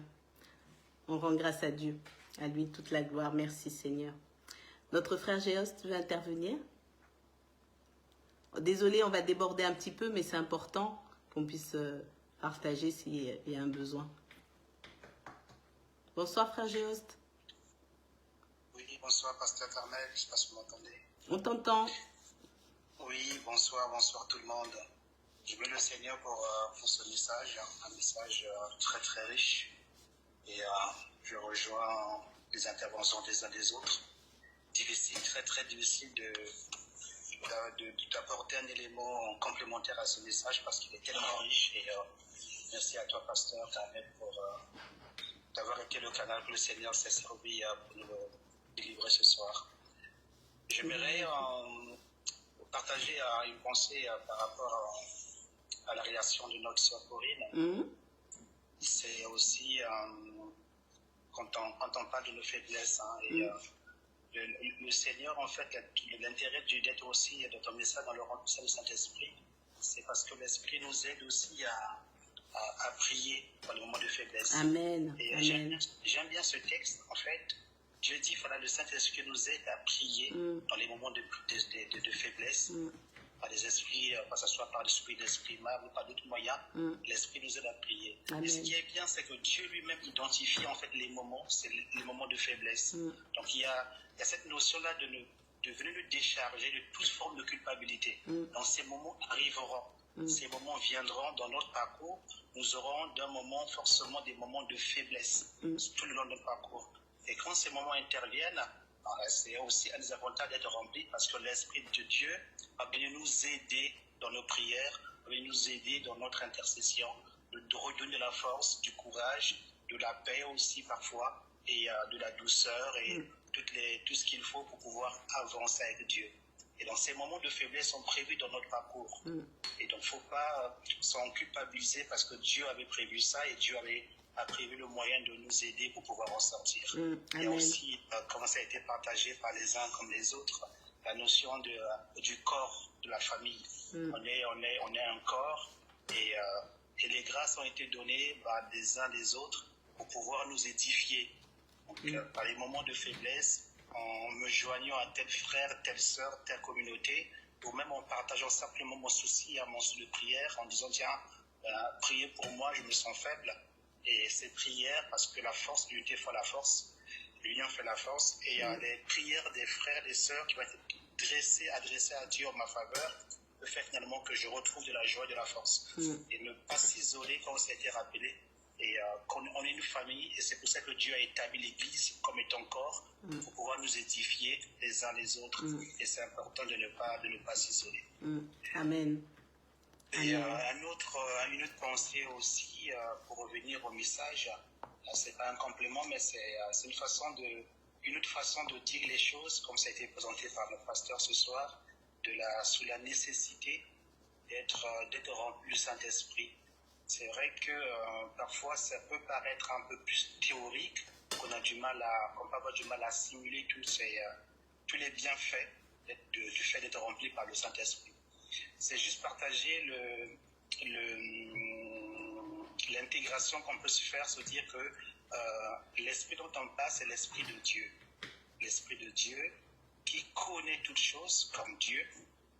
On rend grâce à Dieu. À lui toute la gloire. Merci, Seigneur. Notre frère Géost veut intervenir. Désolé, on va déborder un petit peu, mais c'est important qu'on puisse partager s'il y a un besoin. Bonsoir, frère Géost. Oui, bonsoir, pasteur Carmel. Je ne sais pas si vous m'entendez. On t'entend. Oui, bonsoir tout le monde. Je veux le Seigneur pour ce message, un message très très riche. Et je rejoins les interventions des uns des autres. Difficile, très très difficile d'apporter un élément complémentaire à ce message parce qu'il est tellement riche. Et merci à toi, pasteur Carmel, pour d'avoir été le canal que le Seigneur s'est servi pour nous délivrer ce soir. J'aimerais partager une pensée par rapport à la relation de notre sœur Corinne. C'est aussi quand on parle de nos faiblesses. Et le Seigneur, en fait, l'intérêt d'être aussi dans ton message dans le rang du Saint-Esprit, c'est parce que l'Esprit nous aide aussi à prier dans les moments de faiblesse. Amen. Et Amen. j'aime bien ce texte, en fait. Dieu dit, voilà, le Saint-Esprit nous aide à prier dans les moments de faiblesse, par des esprits, que ce soit par l'esprit d'esprit mal ou par d'autres moyens, l'Esprit nous aide à prier. Amen. Et ce qui est bien, c'est que Dieu lui-même identifie en fait les moments, c'est les moments de faiblesse. Donc il y a cette notion-là de venir nous décharger de toute forme de culpabilité. Donc ces moments arriveront. Ces moments viendront dans notre parcours. Nous aurons d'un moment forcément des moments de faiblesse tout le long de notre parcours. Et quand ces moments interviennent, c'est aussi un des avantages d'être rempli parce que l'Esprit de Dieu va venir nous aider dans nos prières, va venir nous aider dans notre intercession, de redonner de la force, du courage, de la paix aussi parfois, et de la douceur et tout ce qu'il faut pour pouvoir avancer avec Dieu. Et donc ces moments de faiblesse sont prévus dans notre parcours. Et donc il ne faut pas s'en culpabiliser parce que Dieu avait prévu ça et Dieu a prévu le moyen de nous aider pour pouvoir en sortir. Il y a aussi, comme ça a été partagé par les uns comme les autres, la notion du corps de la famille. On est un corps et les grâces ont été données des uns des autres pour pouvoir nous édifier. Donc, par les moments de faiblesse, en me joignant à tel frère, telle sœur, telle communauté, ou même en partageant simplement mon souci à mon souci de prière, en disant tiens, priez pour moi, je me sens faible. Et ces prières, parce que la force, l'unité fait la force, l'union fait la force, et les prières des frères et des sœurs qui vont être adressées à Dieu en ma faveur, peut faire finalement que je retrouve de la joie et de la force. Et ne pas s'isoler comme ça a été rappelé. Et on est une famille, et c'est pour ça que Dieu a établi l'Église comme étant corps, pour pouvoir nous édifier les uns les autres. Et c'est important de ne pas s'isoler. Amen. Et une autre pensée aussi, pour revenir au message, c'est pas un complément, mais c'est une autre façon de dire les choses, comme ça a été présenté par notre pasteur ce soir, sous la nécessité d'être rempli du Saint-Esprit. C'est vrai que parfois ça peut paraître un peu plus théorique, qu'on peut avoir du mal à assimiler tous les bienfaits du fait d'être rempli par le Saint-Esprit. C'est juste partager l'intégration qu'on peut se faire, se dire que l'esprit dont on parle, c'est l'esprit de Dieu. L'esprit de Dieu qui connaît toutes choses comme Dieu,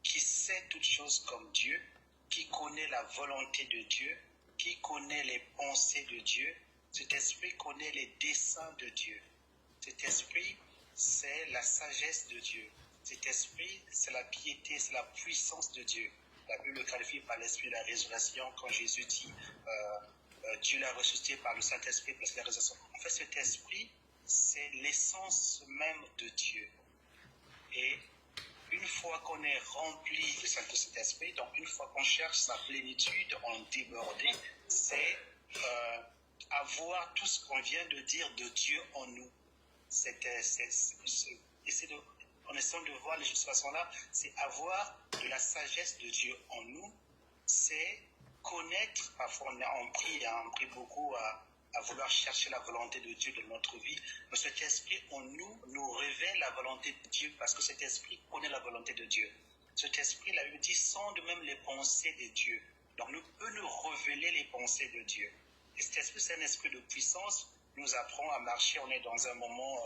qui sait toutes choses comme Dieu, qui connaît la volonté de Dieu, qui connaît les pensées de Dieu. Cet esprit connaît les desseins de Dieu. Cet esprit, c'est la sagesse de Dieu. Cet esprit, c'est la piété, c'est la puissance de Dieu. La Bible le qualifie par l'esprit de la résurrection quand Jésus dit Dieu l'a ressuscité par le Saint-Esprit parce que la résurrection. En fait, cet esprit, c'est l'essence même de Dieu. Et une fois qu'on est rempli de cet esprit, donc une fois qu'on cherche sa plénitude en débordé, c'est avoir tout ce qu'on vient de dire de Dieu en nous. En essayant de voir les choses de cette façon-là, c'est avoir de la sagesse de Dieu en nous, c'est connaître, parfois on prie beaucoup à vouloir chercher la volonté de Dieu dans notre vie, mais cet esprit en nous révèle la volonté de Dieu parce que cet esprit connaît la volonté de Dieu. Cet esprit, la Bible dit, sonde même les pensées de Dieu. Donc nous peut nous révéler les pensées de Dieu. Et cet esprit, c'est un esprit de puissance, nous apprend à marcher, on est dans un moment,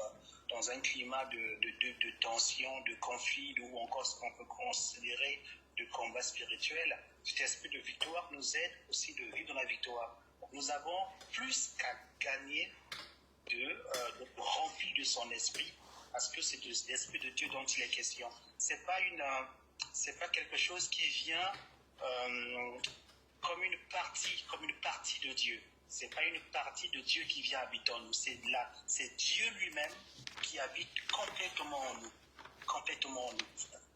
dans un climat de tension, de conflit, ou encore ce qu'on peut considérer de combat spirituel. Cet esprit de victoire nous aide aussi de vivre dans la victoire. Nous avons plus qu'à gagner d'être remplis de son esprit, parce que c'est de l'esprit de Dieu dont il est question. C'est pas quelque chose qui vient comme une partie de Dieu. C'est pas une partie de Dieu qui vient habiter en nous. C'est Dieu lui-même qui habite complètement en nous. Complètement en nous.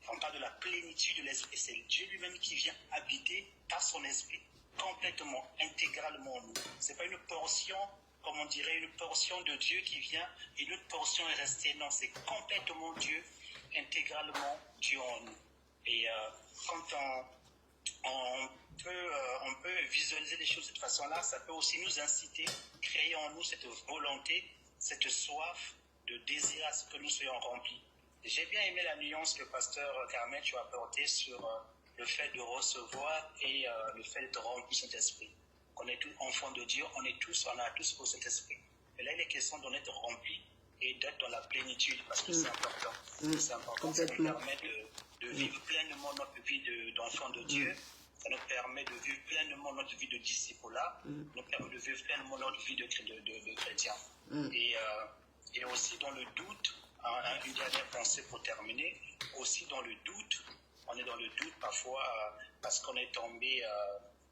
On parle de la plénitude de l'esprit. C'est Dieu lui-même qui vient habiter par son esprit. Complètement, intégralement en nous. C'est pas une portion, comme on dirait, une portion de Dieu qui vient et l'autre portion est restée. Non, c'est complètement Dieu, intégralement Dieu en nous. Et quand on peut visualiser les choses de cette façon-là, ça peut aussi nous inciter, créer en nous cette volonté, cette soif de désir à ce que nous soyons remplis. J'ai bien aimé la nuance que pasteur Carmen tu as apportée sur le fait de recevoir et le fait d'être rempli de cet esprit. On est tous enfants de Dieu, on a tous pour cet esprit. Et là, il est question d'en être rempli et d'être dans la plénitude, parce que c'est important. C'est important, ça nous permet de vivre pleinement notre vie d'enfant de Dieu. Ça nous permet de vivre pleinement notre vie de disciple-là, nous permet de vivre pleinement notre vie de chrétien. Et aussi dans le doute, une dernière pensée pour terminer, aussi dans le doute, on est dans le doute parfois parce qu'on est tombé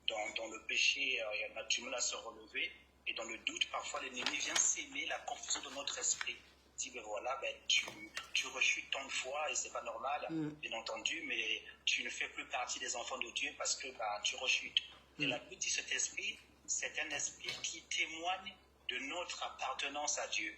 dans le péché, on a du mal à se relever, et dans le doute, parfois l'ennemi vient s'aimer la confusion de notre esprit. Il dit, ben voilà, tu rechutes tant de fois et c'est pas normal, bien entendu, mais tu ne fais plus partie des enfants de Dieu parce que tu rechutes. Et la Bible dit, cet esprit, c'est un esprit qui témoigne de notre appartenance à Dieu.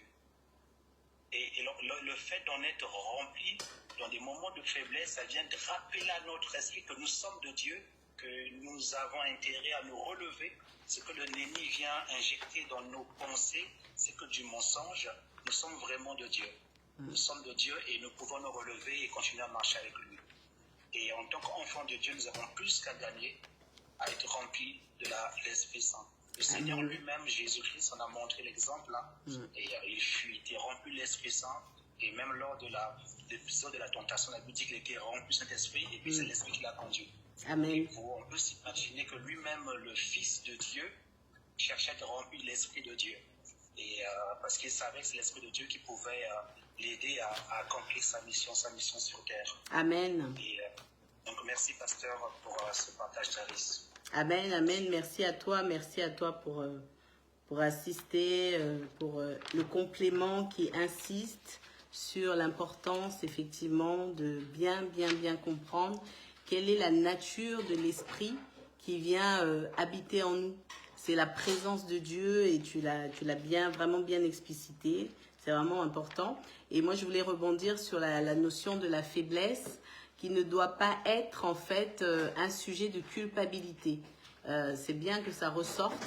Et le fait d'en être rempli dans des moments de faiblesse, ça vient de rappeler à notre esprit que nous sommes de Dieu, que nous avons intérêt à nous relever. Ce que l'ennemi vient injecter dans nos pensées, c'est que du mensonge. Nous sommes vraiment de Dieu. Nous sommes de Dieu et nous pouvons nous relever et continuer à marcher avec lui. Et en tant qu'enfants de Dieu, nous avons plus qu'à gagner à être remplis de l'Esprit Saint. Le Seigneur lui-même, Jésus-Christ, en a montré l'exemple. Et il était rempli de l'Esprit Saint. Et même lors de l'épisode de la tentation, la Bible dit qu'il était rempli de Saint-Esprit. Et puis c'est l'Esprit qui l'a conduit. Amen. On peut s'imaginer que lui-même, le Fils de Dieu, cherchait à être rempli de l'Esprit de Dieu. Et parce qu'il savait que c'est l'Esprit de Dieu qui pouvait l'aider à accomplir sa mission sur terre. Amen. Et donc merci pasteur pour ce partage d'Alice. Amen, amen. Merci à toi pour assister, pour le complément qui insiste sur l'importance effectivement de bien comprendre quelle est la nature de l'esprit qui vient habiter en nous. C'est la présence de Dieu et tu l'as vraiment bien explicité. C'est vraiment important. Et moi, je voulais rebondir sur la notion de la faiblesse qui ne doit pas être en fait un sujet de culpabilité. C'est bien que ça ressorte,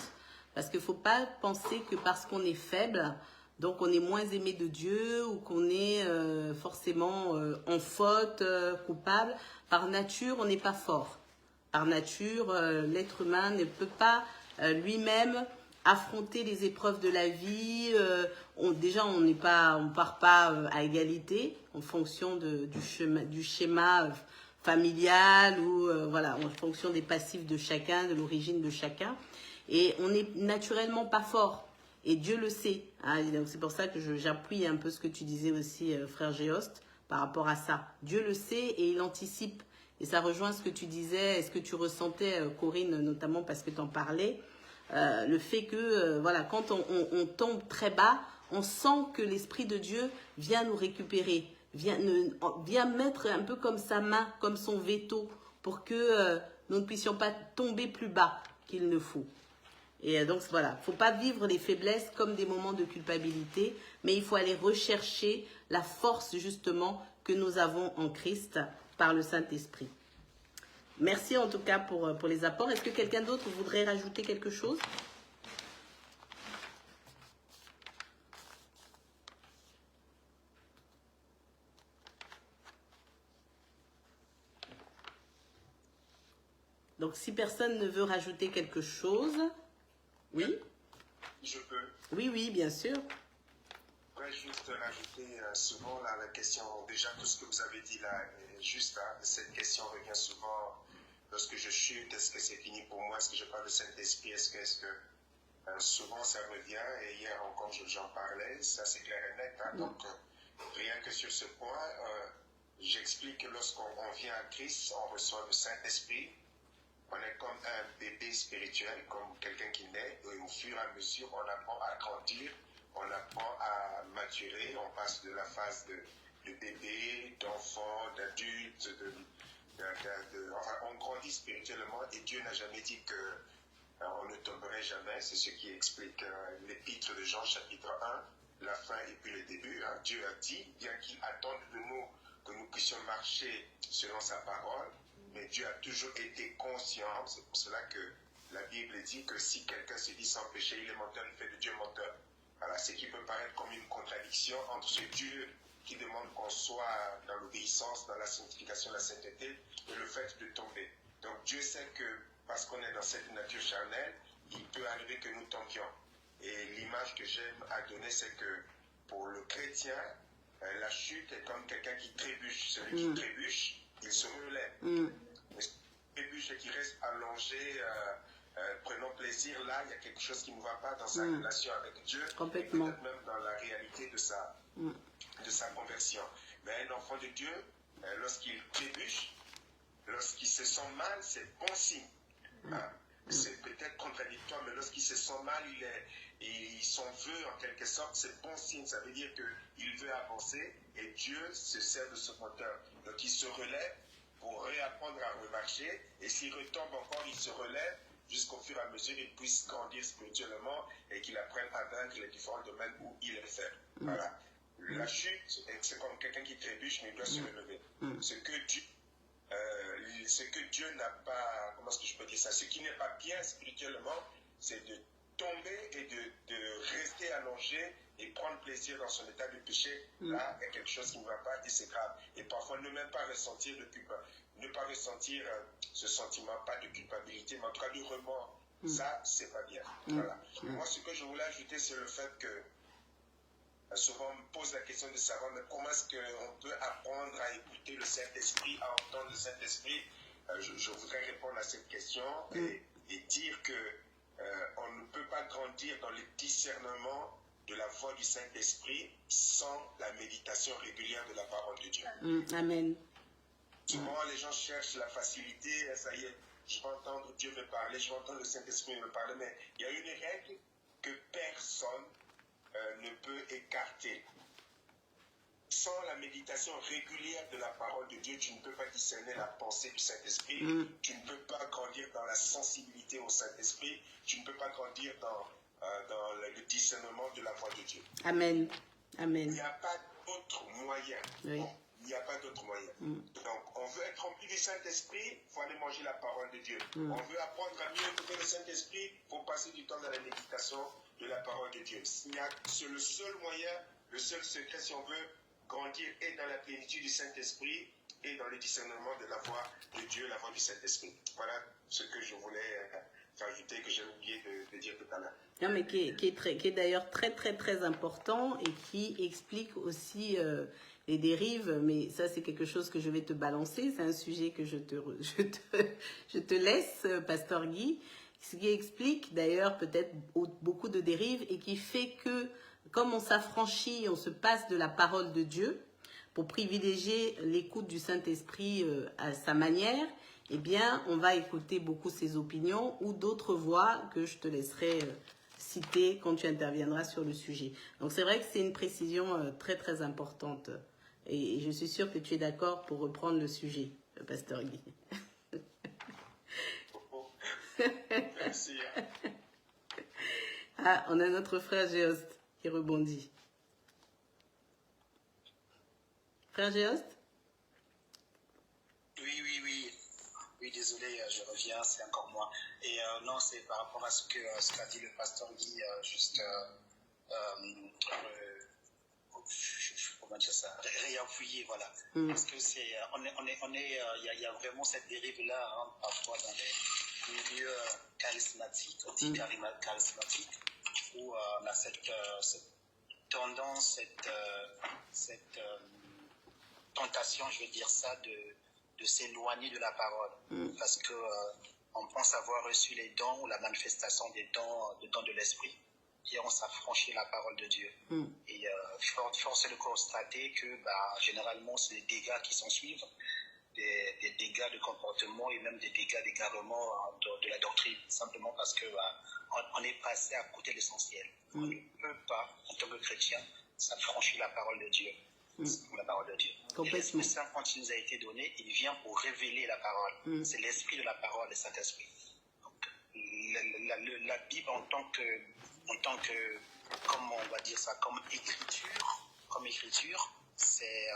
parce qu'il ne faut pas penser que parce qu'on est faible, donc on est moins aimé de Dieu ou qu'on est forcément en faute, coupable. Par nature, on n'est pas fort. Par nature, l'être humain ne peut pas lui-même affronter les épreuves de la vie. Déjà, on ne part pas à égalité en fonction du schéma familial ou voilà, en fonction des passifs de chacun, de l'origine de chacun. Et on n'est naturellement pas fort. Et Dieu le sait. Hein. C'est pour ça que j'appuie un peu ce que tu disais aussi, frère Géoste, par rapport à ça. Dieu le sait et il anticipe. Et ça rejoint ce que tu disais et ce que tu ressentais, Corinne, notamment parce que tu en parlais. Le fait que, voilà, quand on tombe très bas, on sent que l'Esprit de Dieu vient nous récupérer, vient mettre un peu comme sa main, comme son veto, pour que nous ne puissions pas tomber plus bas qu'il ne faut. Et donc voilà, il ne faut pas vivre les faiblesses comme des moments de culpabilité, mais il faut aller rechercher la force justement que nous avons en Christ par le Saint-Esprit. Merci en tout cas pour les apports. Est-ce que quelqu'un d'autre voudrait rajouter quelque chose ? Donc si personne ne veut rajouter quelque chose... Oui ? Je peux. Oui, bien sûr. Je voudrais juste rajouter souvent là, la question, déjà tout ce que vous avez dit là, juste cette question revient souvent lorsque je chute, est-ce que c'est fini pour moi, est-ce que je parle de Saint-Esprit, est-ce que souvent ça revient, et hier encore j'en parlais, ça c'est clair et net, hein, donc rien que sur ce point, j'explique que lorsqu'on vient à Christ, on reçoit le Saint-Esprit. On est comme un bébé spirituel, comme quelqu'un qui naît, et au fur et à mesure, on apprend à grandir, on apprend à maturer, on passe de la phase de bébé, d'enfant, d'adulte, enfin, on grandit spirituellement, et Dieu n'a jamais dit qu'on ne tomberait jamais. C'est ce qui explique l'épître de Jean chapitre 1, la fin et puis le début. Hein. Dieu a dit, bien qu'il attende de nous que nous puissions marcher selon sa parole, mais Dieu a toujours été conscient. C'est pour cela que la Bible dit que si quelqu'un se dit sans péché, il est menteur, il fait de Dieu menteur. Voilà, ce qui peut paraître comme une contradiction entre ce Dieu qui demande qu'on soit dans l'obéissance, dans la sanctification, la sainteté, et le fait de tomber. Donc Dieu sait que parce qu'on est dans cette nature charnelle, il peut arriver que nous tombions. Et l'image que j'aime à donner, c'est que pour le chrétien, la chute est comme quelqu'un qui trébuche. Celui qui trébuche, il se relève. Mais celui qui trébuche et qui reste allongé, prenant plaisir, là, il y a quelque chose qui ne va pas dans sa relation avec Dieu, complètement. Et peut-être même dans la réalité de sa conversion. Mais un enfant de Dieu, lorsqu'il trébuche, lorsqu'il se sent mal, c'est bon signe. Hein? C'est peut-être contradictoire, mais lorsqu'il se sent mal, il s'en veut en quelque sorte, c'est bon signe. Ça veut dire qu'il veut avancer et Dieu se sert de ce moteur. Donc il se relève pour réapprendre à remarcher, et s'il retombe encore, il se relève jusqu'au fur et à mesure qu'il puisse grandir spirituellement et qu'il apprenne à vaincre les différents domaines où il est faible. Voilà. La chute, c'est comme quelqu'un qui trébuche, mais il doit se relever. Ce que Dieu n'a pas, comment est-ce que je peux dire ça, ce qui n'est pas bien spirituellement, c'est de tomber et de rester allongé et prendre plaisir dans son état de péché. Là, il y a quelque chose qui ne va pas et c'est grave. Et parfois, ne même pas ressentir ce sentiment, pas de culpabilité, mais en tout cas du remords. Ça, c'est pas bien. Voilà. Moi, ce que je voulais ajouter, c'est le fait que souvent on me pose la question de savoir mais comment est-ce qu'on peut apprendre à écouter le Saint-Esprit, à entendre le Saint-Esprit. Je voudrais répondre à cette question et dire que on ne peut pas grandir dans le discernement de la voix du Saint-Esprit sans la méditation régulière de la parole de Dieu. Amen. Souvent les gens cherchent la facilité, ça y est, je vais entendre Dieu me parler, je vais entendre le Saint-Esprit me parler, mais il y a une règle que personne ne peut écarter. Sans la méditation régulière de la parole de Dieu, tu ne peux pas discerner la pensée du Saint-Esprit, tu ne peux pas grandir dans la sensibilité au Saint-Esprit, tu ne peux pas grandir dans le discernement de la voix de Dieu. Amen. Amen. Il n'y a pas d'autre moyen. Oui. Il n'y a pas d'autre moyen. Donc, on veut être rempli du Saint-Esprit, il faut aller manger la parole de Dieu. On veut apprendre à mieux écouter le Saint-Esprit, il faut passer du temps dans la méditation de la parole de Dieu. C'est le seul moyen, le seul secret, si on veut grandir, et dans la plénitude du Saint-Esprit, et dans le discernement de la voix de Dieu, la voix du Saint-Esprit. Voilà ce que je voulais rajouter, que j'ai oublié de dire tout à l'heure. Non, mais qui est d'ailleurs très, très, très important et qui explique aussi les dérives. Mais ça, c'est quelque chose que je vais te balancer. C'est un sujet que je te laisse, Pasteur Guy. Ce qui explique d'ailleurs peut-être beaucoup de dérives et qui fait que, comme on s'affranchit, on se passe de la parole de Dieu pour privilégier l'écoute du Saint-Esprit à sa manière, eh bien, on va écouter beaucoup ses opinions ou d'autres voix que je te laisserai citer quand tu interviendras sur le sujet. Donc, c'est vrai que c'est une précision très, très importante. Et je suis sûre que tu es d'accord pour reprendre le sujet, Pasteur Guy. Merci. Ah, on a notre frère Géost qui rebondit. Frère Géost? Oui, désolé, je reviens, c'est encore moi. Et non, c'est par rapport à ce qu'a dit le pasteur Guy, comment dire ça, réappuyer, voilà. Parce que c'est, il y a vraiment cette dérive-là, hein, parfois dans les milieux charismatiques, charismatiques, où on a cette tendance, cette tentation, je vais dire ça, de s'éloigner de la parole. Parce que on pense avoir reçu les dons ou la manifestation des dons de l'esprit, et on s'affranchit de la parole de Dieu. Et force est de constater que généralement, c'est des dégâts qui s'en suivent, des dégâts de comportement et même des dégâts d'égarement de la doctrine, simplement parce que on est passé à côté de l'essentiel. On ne peut pas, en tant que chrétien, s'affranchir de la parole de Dieu. La parole de Dieu. L'Esprit Saint, quand il nous a été donné, il vient pour révéler la parole. C'est l'esprit de la parole, le Saint-Esprit. La Bible en tant que, comme on va dire ça, comme écriture, c'est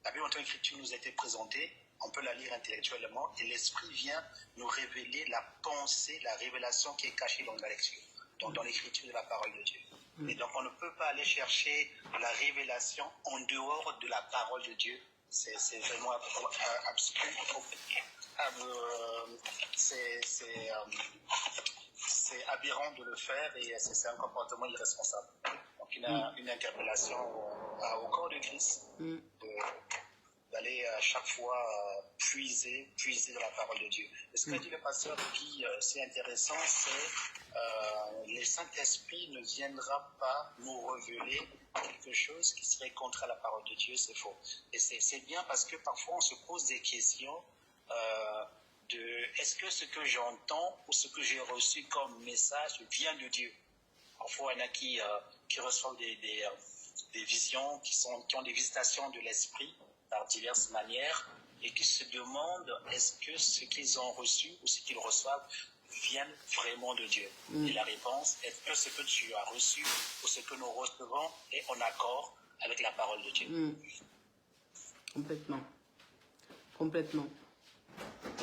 la Bible en tant qu'écriture nous a été présentée. On peut la lire intellectuellement et l'Esprit vient nous révéler la pensée, la révélation qui est cachée dans la lecture, dans l'écriture de la parole de Dieu. Et donc, on ne peut pas aller chercher la révélation en dehors de la parole de Dieu. C'est vraiment abscur. C'est aberrant de le faire et c'est un comportement irresponsable. Donc, une interpellation au corps de Christ d'aller à chaque fois puiser dans la parole de Dieu. Et ce qu'a dit le pasteur qui c'est intéressant, c'est le Saint-Esprit ne viendra pas nous révéler quelque chose qui serait contre la parole de Dieu, c'est faux. Et c'est bien parce que parfois on se pose des questions est-ce que ce que j'entends ou ce que j'ai reçu comme message vient de Dieu? Parfois il y en a qui reçoivent des visions, qui ont des visitations de l'esprit par diverses manières et qui se demandent est-ce que ce qu'ils ont reçu ou ce qu'ils reçoivent viennent vraiment de Dieu. Et la réponse, est-ce que ce que tu as reçu ou ce que nous recevons est en accord avec la parole de Dieu? Complètement.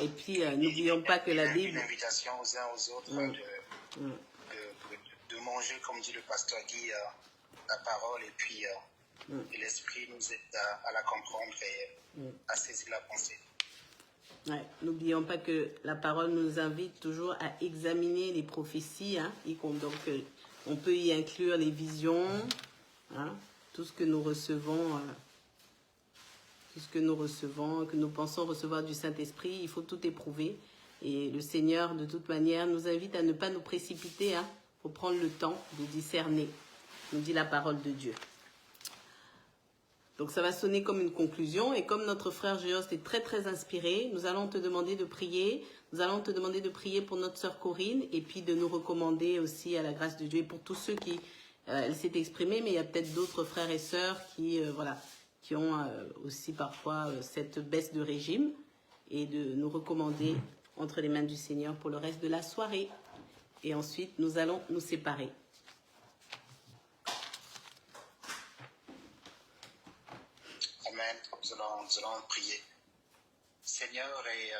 Et puis, n'oublions pas que la Bible... Une invitation aux uns aux autres de manger, comme dit le pasteur Guy, la parole et puis... Et l'Esprit nous aide à la comprendre et à saisir la pensée. Ouais, n'oublions pas que la parole nous invite toujours à examiner les prophéties. Donc, on peut y inclure les visions, tout ce que nous recevons, que nous pensons recevoir du Saint-Esprit. Il faut tout éprouver. Et le Seigneur, de toute manière, nous invite à ne pas nous précipiter. Il faut prendre le temps de discerner, nous dit la parole de Dieu. Donc ça va sonner comme une conclusion et comme notre frère Géost est très très inspiré, nous allons te demander de prier. Nous allons te demander de prier pour notre sœur Corinne et puis de nous recommander aussi à la grâce de Dieu et pour tous ceux qui, elle s'est exprimée, mais il y a peut-être d'autres frères et sœurs qui ont aussi parfois cette baisse de régime et de nous recommander entre les mains du Seigneur pour le reste de la soirée. Et ensuite nous allons nous séparer. Amen. Nous allons prier. Seigneur, et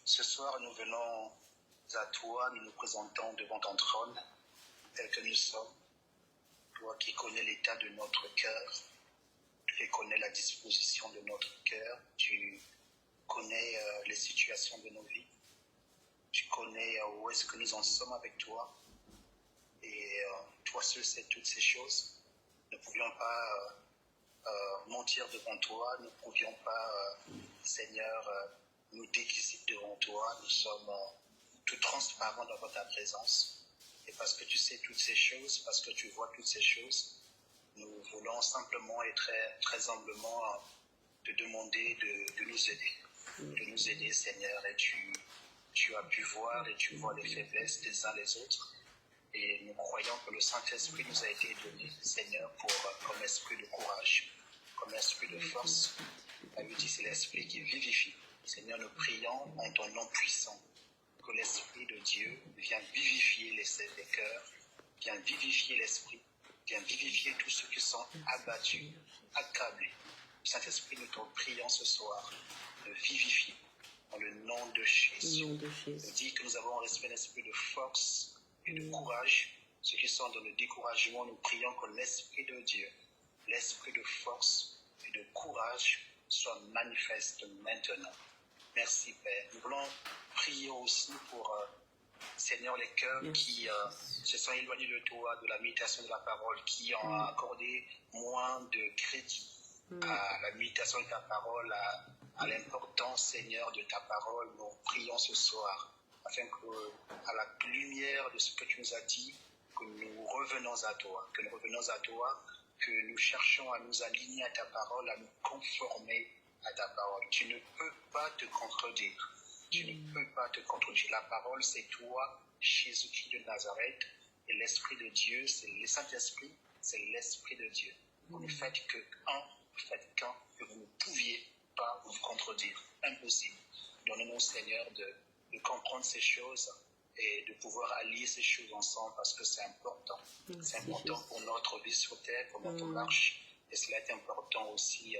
ce soir, nous venons à toi, nous nous présentons devant ton trône, tel que nous sommes. Toi qui connais l'état de notre cœur, tu connais la disposition de notre cœur, tu connais les situations de nos vies, tu connais où est-ce que nous en sommes avec toi, et toi seul sais toutes ces choses. Nous ne pouvions pas mentir devant toi, nous ne pouvions pas, Seigneur, nous déguiser devant toi, nous sommes tout transparents dans ta présence. Et parce que tu sais toutes ces choses, parce que tu vois toutes ces choses, nous voulons simplement et très, très humblement te demander de nous aider. De nous aider, Seigneur, et tu as pu voir et tu vois les faiblesses des uns les autres. Et nous croyons que le Saint-Esprit nous a été donné, Seigneur, comme esprit de courage, comme esprit de force. La Bible dit c'est l'esprit qui vivifie. Seigneur, nous prions en ton nom puissant que l'Esprit de Dieu vienne vivifier les cœurs, vienne vivifier l'esprit, vienne vivifier tous ceux qui sont abattus, accablés. Saint-Esprit, nous te prions ce soir de vivifier dans le nom de Jésus. Nous dit que nous avons un esprit de force et de courage. Ceux qui sont dans le découragement, nous prions que l'Esprit de Dieu, l'Esprit de force et de courage soit manifeste maintenant. Merci Père. Nous voulons prier aussi pour, Seigneur, les cœurs qui se sont éloignés de toi, de la méditation de la parole, qui ont accordé moins de crédit à la méditation de ta parole, à l'importance, Seigneur, de ta parole. Nous prions ce soir afin que, à la lumière de ce que tu nous as dit, que nous revenons à toi, que nous cherchons à nous aligner à ta parole, à nous conformer à ta parole. Tu ne peux pas te contredire. Tu ne peux pas te contredire. La parole, c'est toi, Jésus-Christ de Nazareth, et l'Esprit de Dieu, c'est le Saint-Esprit, c'est l'Esprit de Dieu. Vous ne faites qu'un, que vous ne pouviez pas vous contredire. Impossible. Donne-nous, Seigneur, de comprendre ces choses et de pouvoir allier ces choses ensemble parce que c'est important. C'est important pour notre vie sur terre, pour notre marche. Et cela est important aussi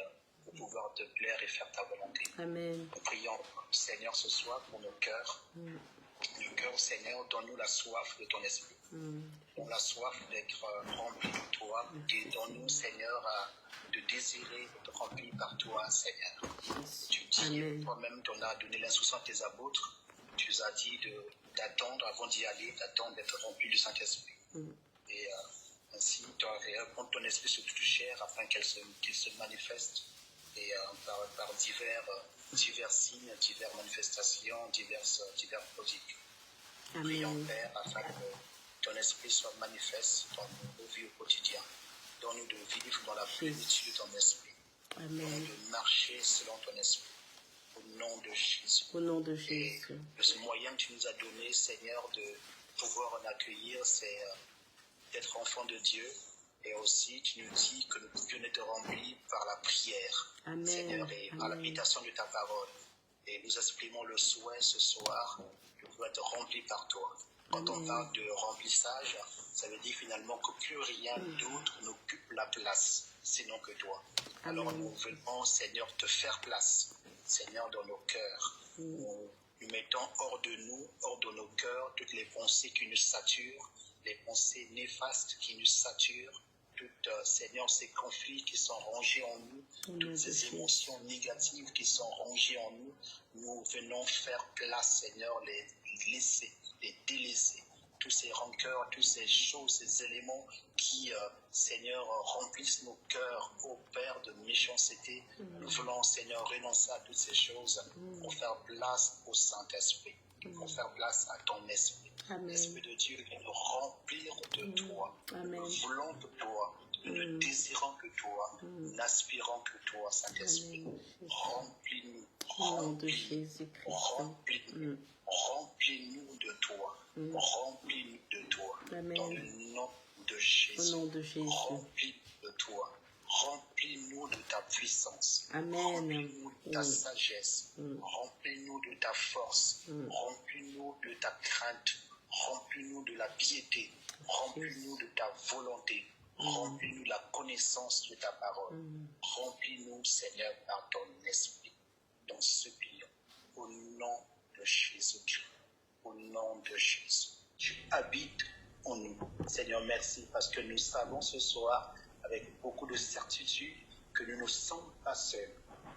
de pouvoir te plaire et faire ta volonté. Amen. Nous prions, Seigneur, ce soir pour nos cœurs. Nos cœurs, Seigneur, donne-nous la soif de ton esprit. Donne la soif d'être rempli de toi. Et donne-nous, Seigneur, de désirer être rempli par toi, Seigneur. Tu dis, toi-même, tu as donné l'instruction à tes apôtres. Tu nous as dit d'attendre avant d'y aller, d'attendre d'être rempli du Saint-Esprit. Et ainsi, tu as répondre ton esprit sur toute chair afin qu'il se manifeste et par divers signes, diverses manifestations, divers prodiges. Prions, Père, afin que ton esprit soit manifeste dans nos vies au quotidien. Donne-nous de vivre dans la plénitude de ton esprit. Donne-nous de marcher selon ton esprit. Au nom de Jésus. Au nom de Jésus. Et ce moyen que tu nous as donné, Seigneur, de pouvoir en accueillir, c'est d'être enfant de Dieu. Et aussi, tu nous dis que nous pouvions être remplis par la prière, Amen. Seigneur, et par la méditation de ta parole. Et nous exprimons le souhait ce soir de pouvoir être remplis par toi. Quand on parle de remplissage, ça veut dire finalement que plus rien d'autre n'occupe la place, sinon que toi. Alors nous venons, Seigneur, te faire place, Seigneur, dans nos cœurs. Nous mettons hors de nous, hors de nos cœurs, toutes les pensées qui nous saturent, les pensées néfastes qui nous saturent, toutes, Seigneur, ces conflits qui sont rangés en nous, toutes ces émotions négatives qui sont rangées en nous, nous venons faire place, Seigneur, les laisser, les délaisser. Tous ces rancœurs, tous ces choses, ces éléments qui, Seigneur, remplissent nos cœurs, ô Père de méchanceté. Nous voulons, Seigneur, renoncer à toutes ces choses pour faire place au Saint-Esprit, pour faire place à ton esprit. L'Esprit de Dieu vient nous remplir de toi. Nous voulons de toi, nous ne désirons que toi, nous n'aspirons que toi, Saint-Esprit. Remplis-nous, remplis-nous, remplis-nous. Remplis-nous de toi. Remplis-nous de toi. Amen. Dans le nom de Jésus. Au nom de Jésus. Remplis-nous de toi. Remplis-nous de ta puissance. Amen. Remplis-nous de ta sagesse. Remplis-nous de ta force. Remplis-nous de ta crainte. Remplis-nous de la piété. Remplis-nous de ta volonté. Remplis-nous la connaissance de ta parole. Remplis-nous, Seigneur, par ton esprit dans ce pays. Au nom de Jésus. Au nom de Jésus. Tu habites en nous. Seigneur, merci parce que nous savons ce soir, avec beaucoup de certitude, que nous ne sommes pas seuls.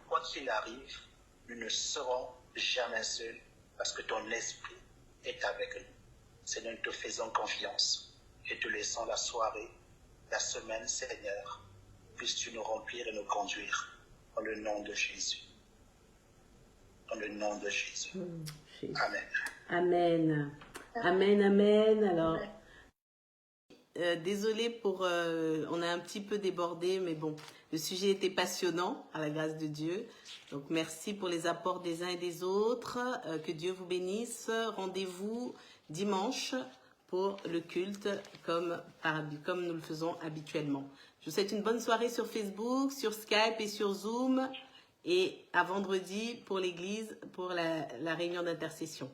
Quoi qu'il arrive, nous ne serons jamais seuls parce que ton esprit est avec nous. Seigneur, nous te faisons confiance et te laissons la soirée, la semaine, Seigneur. Puisses-tu nous remplir et nous conduire dans le nom de Jésus. Dans le nom de Jésus. Amen. Amen. Amen, amen. Alors, désolée pour... on a un petit peu débordé, mais bon, le sujet était passionnant, à la grâce de Dieu. Donc, merci pour les apports des uns et des autres. Que Dieu vous bénisse. Rendez-vous dimanche pour le culte, comme nous le faisons habituellement. Je vous souhaite une bonne soirée sur Facebook, sur Skype et sur Zoom. Et à vendredi pour l'église, pour la réunion d'intercession.